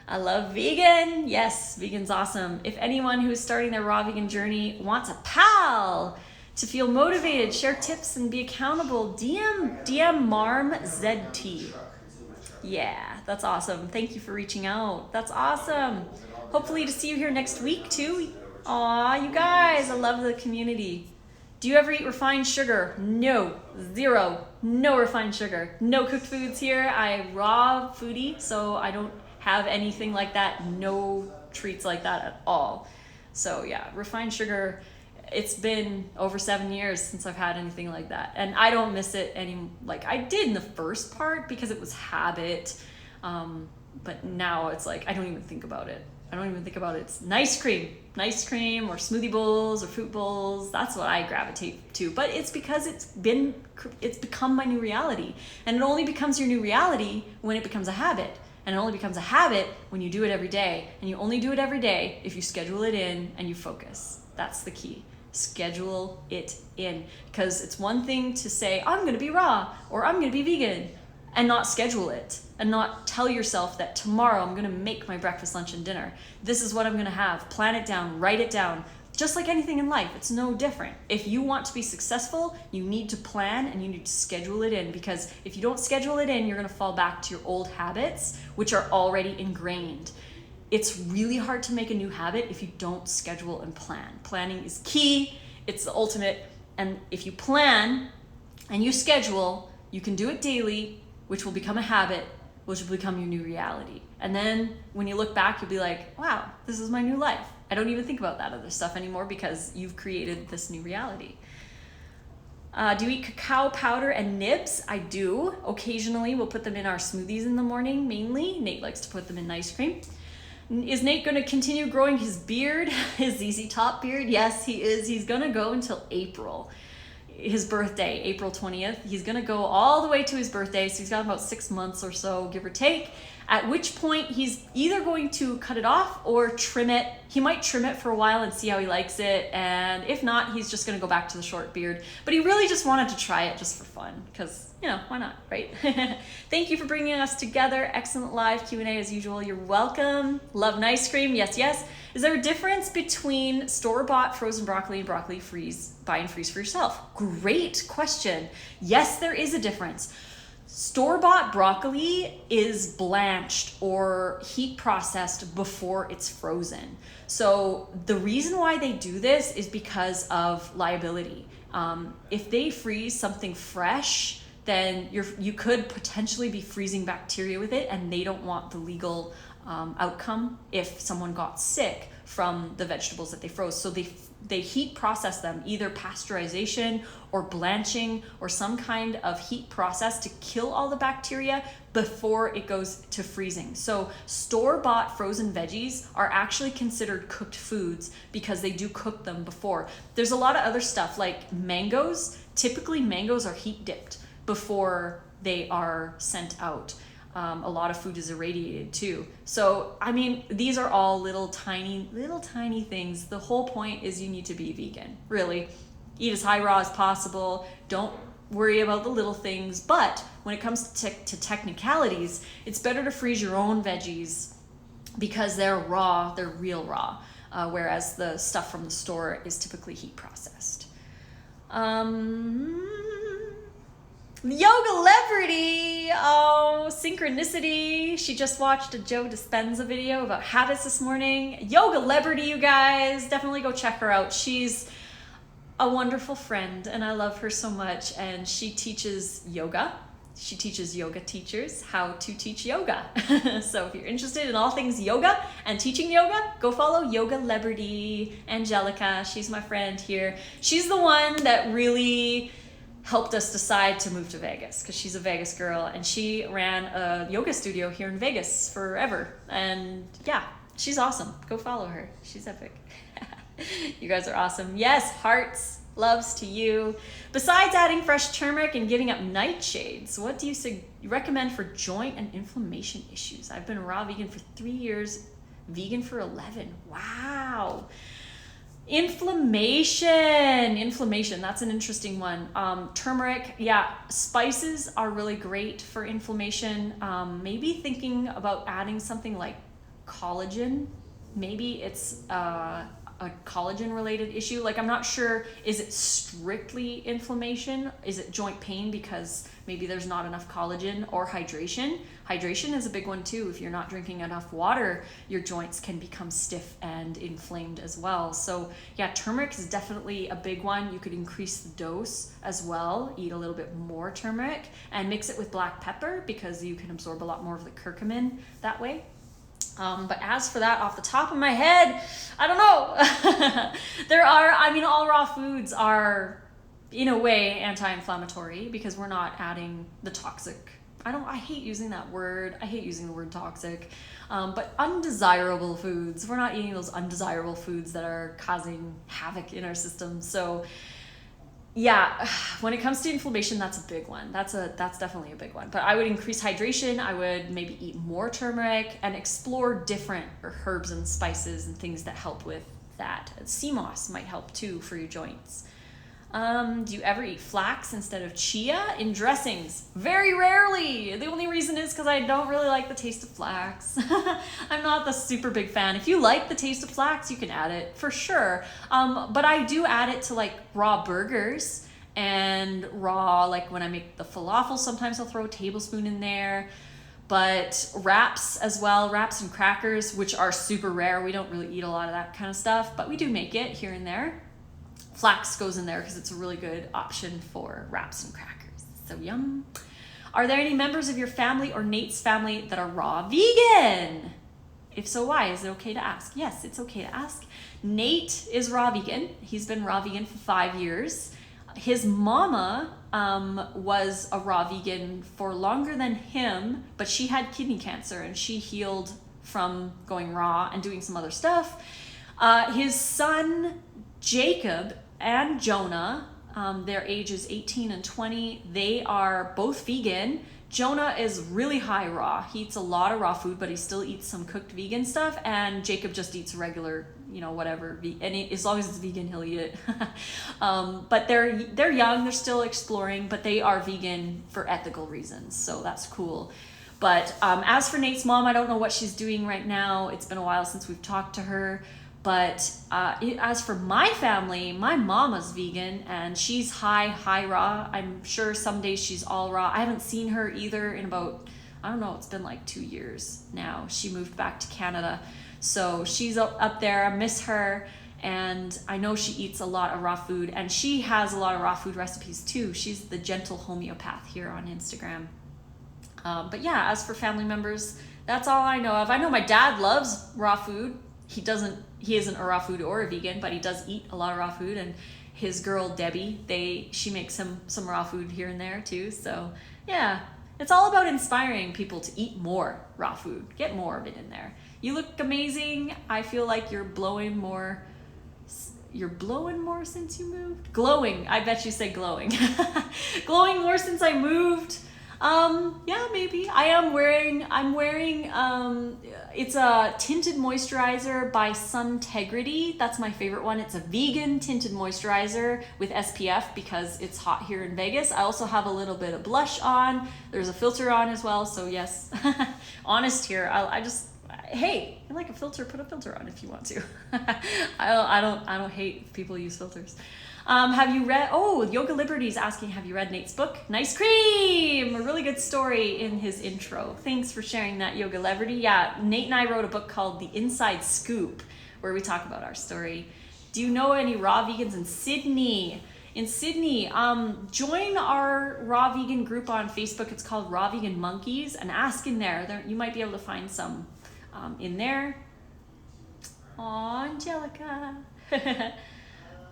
I love vegan. Yes, vegan's awesome. If anyone who is starting their raw vegan journey wants a pal to feel motivated, share tips, and be accountable, DM Marm ZT. Yeah, that's awesome. Thank you for reaching out. That's awesome. Hopefully to see you here next week too. Aw, you guys, I love the community. Do you ever eat refined sugar? No, zero. No refined sugar. No cooked foods here. I raw foodie, so I don't have anything like that. No treats like that at all. So yeah, refined sugar, it's been over 7 years since I've had anything like that, and I don't miss it like I did in the first part because it was habit, but now it's like I don't even think about it. It's nice cream or smoothie bowls or fruit bowls. That's what I gravitate to, but it's because it's become my new reality, and it only becomes your new reality when it becomes a habit. And it only becomes a habit when you do it every day, and you only do it every day if you schedule it in and you focus. That's the key. Schedule it in, because it's one thing to say I'm going to be raw or I'm going to be vegan and not schedule it and not tell yourself that tomorrow I'm going to make my breakfast, lunch, and dinner. This is what I'm going to have. Plan it down, write it down. Just like anything in life, it's no different. If you want to be successful, you need to plan and you need to schedule it in, because if you don't schedule it in, you're going to fall back to your old habits, which are already ingrained. It's really hard to make a new habit if you don't schedule and plan. Planning is key. It's the ultimate. And if you plan and you schedule, you can do it daily, which will become a habit, which will become your new reality. And then when you look back, you'll be like, wow, this is my new life. I don't even think about that other stuff anymore because you've created this new reality. Do you eat cacao powder and nibs? I do. Occasionally, we'll put them in our smoothies in the morning, mainly. Nate likes to put them in ice cream. Is Nate going to continue growing his beard, his ZZ Top beard? Yes, he is. He's going to go until April, his birthday, April 20th. He's going to go all the way to his birthday, so he's got about 6 months or so, give or take, at which point he's either going to cut it off or trim it. He might trim it for a while and see how he likes it, and if not, he's just going to go back to the short beard. But he really just wanted to try it just for fun, because, you know, why not, right? Thank you for bringing us together. Excellent live Q&A as usual. You're welcome. Love an ice cream. Yes, yes. Is there a difference between store-bought frozen broccoli and broccoli buy and freeze for yourself? Great question. Yes, there is a difference. Store-bought broccoli is blanched or heat processed before it's frozen. So the reason why they do this is because of liability. If they freeze something fresh, then you could potentially be freezing bacteria with it, and they don't want the legal outcome if someone got sick from the vegetables that they froze. So they heat process them, either pasteurization or blanching or some kind of heat process to kill all the bacteria before it goes to freezing. So store-bought frozen veggies are actually considered cooked foods because they do cook them before. There's a lot of other stuff like mangoes. Typically mangoes are heat dipped before they are sent out. A lot of food is irradiated too. So, I mean, these are all little tiny things. The whole point is you need to be vegan, really. Eat as high raw as possible. Don't worry about the little things. But when it comes to technicalities, it's better to freeze your own veggies because they're raw, they're real raw. Whereas the stuff from the store is typically heat processed. Yoga Celebrity, oh, synchronicity. She just watched a Joe Dispenza video about habits this morning. Yoga Celebrity, you guys, definitely go check her out. She's a wonderful friend and I love her so much, and she teaches yoga She teaches yoga teachers how to teach yoga. So if you're interested in all things yoga and teaching yoga, go follow Yoga Liberty Angelica. She's my friend here. She's the one that really helped us decide to move to Vegas because she's a Vegas girl, and she ran a yoga studio here in Vegas forever. And yeah, she's awesome. Go follow her. She's epic. You guys are awesome. Yes, hearts. Loves to you. Besides adding fresh turmeric and giving up nightshades, what do you recommend for joint and inflammation issues? I've been raw vegan for 3 years, vegan for 11. Wow. Inflammation, that's an interesting one. Turmeric, yeah, spices are really great for inflammation. Maybe thinking about adding something like collagen. Maybe it's a collagen related issue. Like, I'm not sure, is it strictly inflammation? Is it joint pain because maybe there's not enough collagen, or hydration? Hydration is a big one too. If you're not drinking enough water, your joints can become stiff and inflamed as well. So yeah, turmeric is definitely a big one. You could increase the dose as well, eat a little bit more turmeric and mix it with black pepper because you can absorb a lot more of the curcumin that way. But as for that, off the top of my head, I don't know. All raw foods are in a way anti-inflammatory because we're not adding the toxic. I hate using that word. I hate using the word toxic. But undesirable foods. We're not eating those undesirable foods that are causing havoc in our system. So yeah, when it comes to inflammation, that's a big one. That's definitely a big one. But I would increase hydration. I would maybe eat more turmeric and explore different herbs and spices and things that help with that. Sea moss might help too for your joints. Do you ever eat flax instead of chia in dressings? Very rarely. The only reason is because I don't really like the taste of flax. I'm not the super big fan. If you like the taste of flax, you can add it for sure. But I do add it to like raw burgers and raw, like when I make the falafel, sometimes I'll throw a tablespoon in there. But wraps as well, wraps and crackers, which are super rare. We don't really eat a lot of that kind of stuff, but we do make it here and there. Flax goes in there because it's a really good option for wraps and crackers. So yum. Are there any members of your family or Nate's family that are raw vegan? If so, why? Is it okay to ask? Yes, it's okay to ask. Nate is raw vegan. He's been raw vegan for 5 years. His mama was a raw vegan for longer than him, but she had kidney cancer and she healed from going raw and doing some other stuff. His son, Jacob, and Jonah, their ages 18 and 20, they are both vegan. Jonah is really high raw. He eats a lot of raw food, but he still eats some cooked vegan stuff. And Jacob just eats regular, whatever. And as long as it's vegan, he'll eat it. But they're young, they're still exploring, but they are vegan for ethical reasons. So that's cool. But as for Nate's mom, I don't know what she's doing right now. It's been a while since we've talked to her. But as for my family, my mama's vegan and she's high raw. I'm sure some days she's all raw. I haven't seen her either in about, I don't know, it's been like 2 years now. She moved back to Canada. So she's up there. I miss her. And I know she eats a lot of raw food and she has a lot of raw food recipes too. She's the gentle homeopath here on Instagram. But yeah, as for family members, that's all I know of. I know my dad loves raw food. He isn't a raw food or a vegan, but he does eat a lot of raw food. And his girl, Debbie, she makes him some raw food here and there too. So yeah, it's all about inspiring people to eat more raw food. Get more of it in there. You look amazing. I feel like you're blowing more. You're blowing more since you moved? Glowing. I bet you say glowing. Glowing more since I moved. Yeah, maybe. I'm wearing, it's a tinted moisturizer by Suntegrity. That's my favorite one. It's a vegan tinted moisturizer with SPF because it's hot here in Vegas. I also have a little bit of blush on. There's a filter on as well. So yes, honest here. Hey, you like a filter, put a filter on if you want to. I don't hate if people use filters. Have you read, Yoga Liberty's asking, have you read Nate's book? Nice Cream! A really good story in his intro. Thanks for sharing that, Yoga Liberty. Yeah, Nate and I wrote a book called The Inside Scoop, where we talk about our story. Do you know any raw vegans in Sydney? in Sydney. Join our raw vegan group on Facebook. It's called Raw Vegan Monkeys, and ask in there. You might be able to find some in there. Aw, Angelica.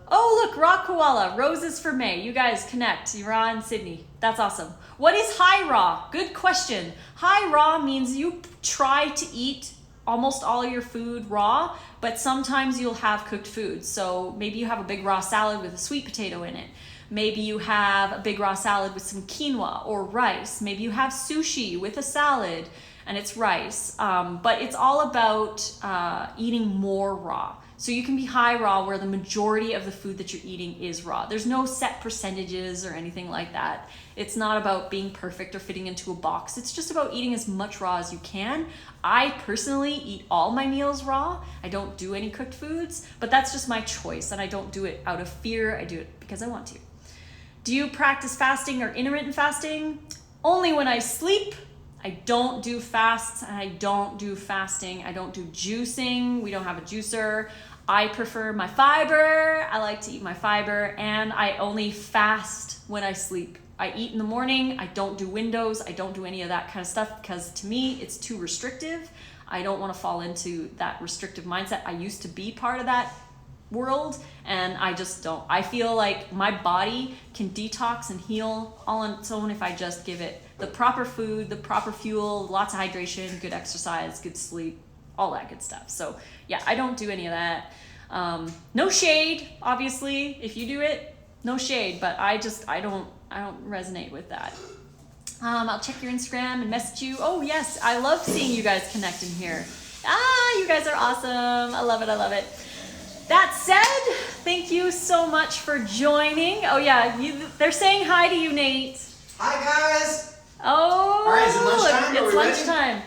Oh, look, raw koala, roses for May. You guys connect. You're raw in Sydney. That's awesome. What is high raw? Good question. High raw means you try to eat almost all your food raw, but sometimes you'll have cooked food. So maybe you have a big raw salad with a sweet potato in it. Maybe you have a big raw salad with some quinoa or rice. Maybe you have sushi with a salad and it's rice. But it's all about eating more raw. So you can be high raw where the majority of the food that you're eating is raw. There's no set percentages or anything like that. It's not about being perfect or fitting into a box. It's just about eating as much raw as you can. I personally eat all my meals raw. I don't do any cooked foods, but that's just my choice, and I don't do it out of fear. I do it because I want to. Do you practice fasting or intermittent fasting? Only when I sleep. I don't do fasts, and I don't do fasting. I don't do juicing. We don't have a juicer. I prefer my fiber. I like to eat my fiber, and I only fast when I sleep. I eat in the morning. I don't do windows. I don't do any of that kind of stuff because to me, it's too restrictive. I don't want to fall into that restrictive mindset. I used to be part of that world, and I just don't. I feel like my body can detox and heal all on its own if I just give it the proper food, the proper fuel, lots of hydration, good exercise, good sleep, all that good stuff. So yeah, I don't do any of that. No shade, obviously. If you do it, no shade, but I don't resonate with that. I'll check your Instagram and message you. Oh yes, I love seeing you guys connect in here. You guys are awesome. I love it, I love it. That said, thank you so much for joining. Oh yeah, they're saying hi to you, Nate. Hi guys. Oh, all right, is it lunchtime? It's lunchtime.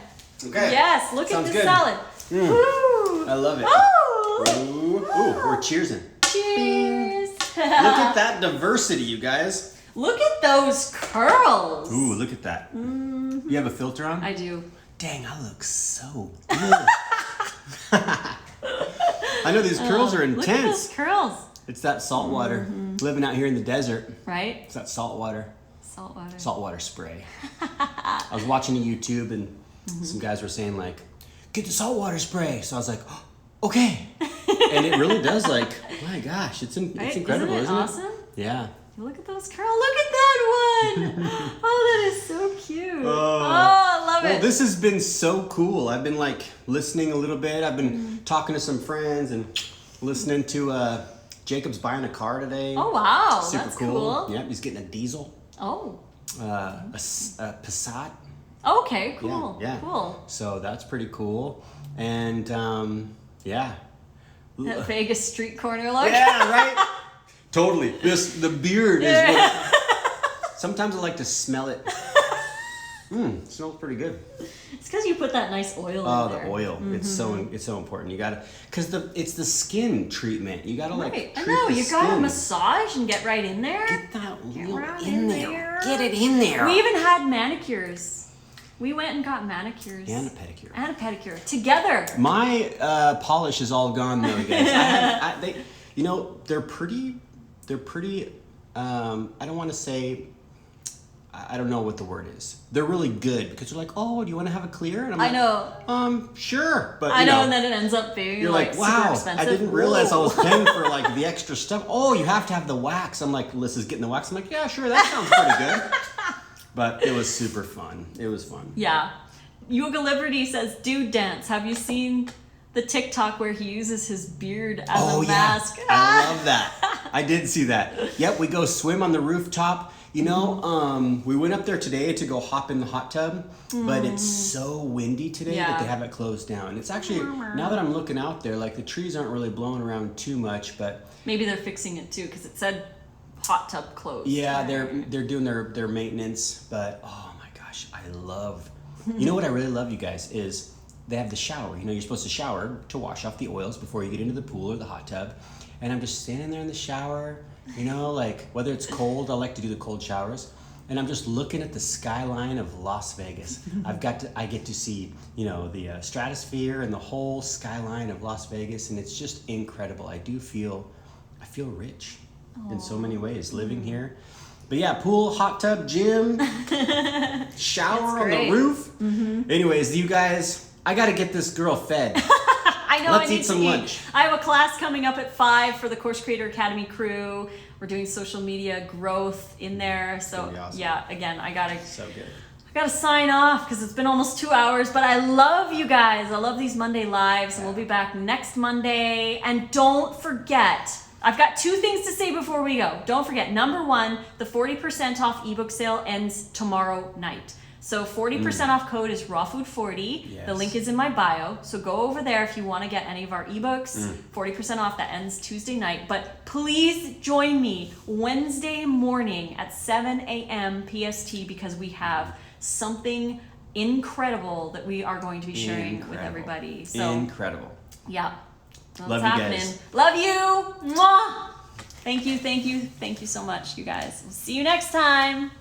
Okay. Yes, look Sounds at this good. salad. Woo. I love it. Oh. Ooh, we're cheersing. Cheers. Look at that diversity, you guys. Look at those curls. Ooh, look at that. Mm-hmm. You have a filter on? I do. Dang, I look so good. I know these curls are intense. Look at those curls. It's that salt water. Living out here in the desert. Right? It's that salt water. Saltwater. Saltwater spray. I was watching a YouTube and some guys were saying like, get the saltwater spray. So I was like, oh, okay. And it really does, like, my gosh, it's incredible, isn't it? Awesome? Yeah. Look at those curls. Look at that one. Oh, that is so cute. Oh, I love it. Well, this has been so cool. I've been like listening a little bit. I've been talking to some friends and listening to Jacob's buying a car today. Oh, wow. Super That's cool. Yep, he's getting a diesel. Oh. A Passat. Okay, cool. Yeah. Cool. So that's pretty cool. And yeah. That Vegas street corner look. Yeah, right? Totally. The beard is what... Sometimes I like to smell it. It smells pretty good. It's because you put that nice oil in there. The oil. It's so important. You gotta, because it's the skin treatment. You gotta like treat I know, you gotta skin. massage and get right in there. Get that oil right in there. Get it in there. We even had manicures. We went and got manicures. And a pedicure. And a pedicure. Together. My polish is all gone though, guys. They're pretty, I don't want to say, I don't know what the word is. They're really good because they're like, oh, do you want to have a clear? And I'm like, know. Sure. But I know, and then it ends up being you're like wow, super expensive. I didn't realize I was paying for like the extra stuff. Oh, you have to have the wax. I'm like, Lissa's getting the wax. I'm like, yeah, sure, that sounds pretty good. But it was super fun. It was fun. Yeah. Yoga Liberty says, dude dance. Have you seen the TikTok where he uses his beard as a mask? Yeah. I love that. I did see that. Yep, we go swim on the rooftop. You know, we went up there today to go hop in the hot tub, but it's so windy today that they have it closed down. It's actually, now that I'm looking out there, like the trees aren't really blowing around too much, but... Maybe they're fixing it too, because it said hot tub closed. Yeah, they're doing their maintenance, but oh my gosh, I love... You know what I really love, you guys, is they have the shower. You know, you're supposed to shower to wash off the oils before you get into the pool or the hot tub. And I'm just standing there in the shower, you know, like whether it's cold, I like to do the cold showers. And I'm just looking at the skyline of Las Vegas. I get to see, you know, the stratosphere and the whole skyline of Las Vegas. And it's just incredible. I feel rich. in so many ways, living here. But yeah, pool, hot tub, gym, shower on the roof. Anyways, you guys, I gotta get this girl fed. I know. Let's I need eat some lunch. I have a class coming up at 5 for the Course Creator Academy crew. We're doing social media growth in there. So awesome. yeah, again, I gotta sign off because it's been almost 2 hours. But I love you guys. I love these Monday lives, and we'll be back next Monday. And don't forget, I've got 2 things to say before we go. Don't forget, number 1, the 40% off ebook sale ends tomorrow night. So 40% off code is rawfood40. Yes. The link is in my bio. So go over there if you want to get any of our ebooks. 40% off, that ends Tuesday night. But please join me Wednesday morning at 7 a.m. PST because we have something incredible that we are going to be sharing with everybody. So incredible. Yeah. That's Love happening. you guys. Love you. Mwah! Thank you so much, you guys. See you next time.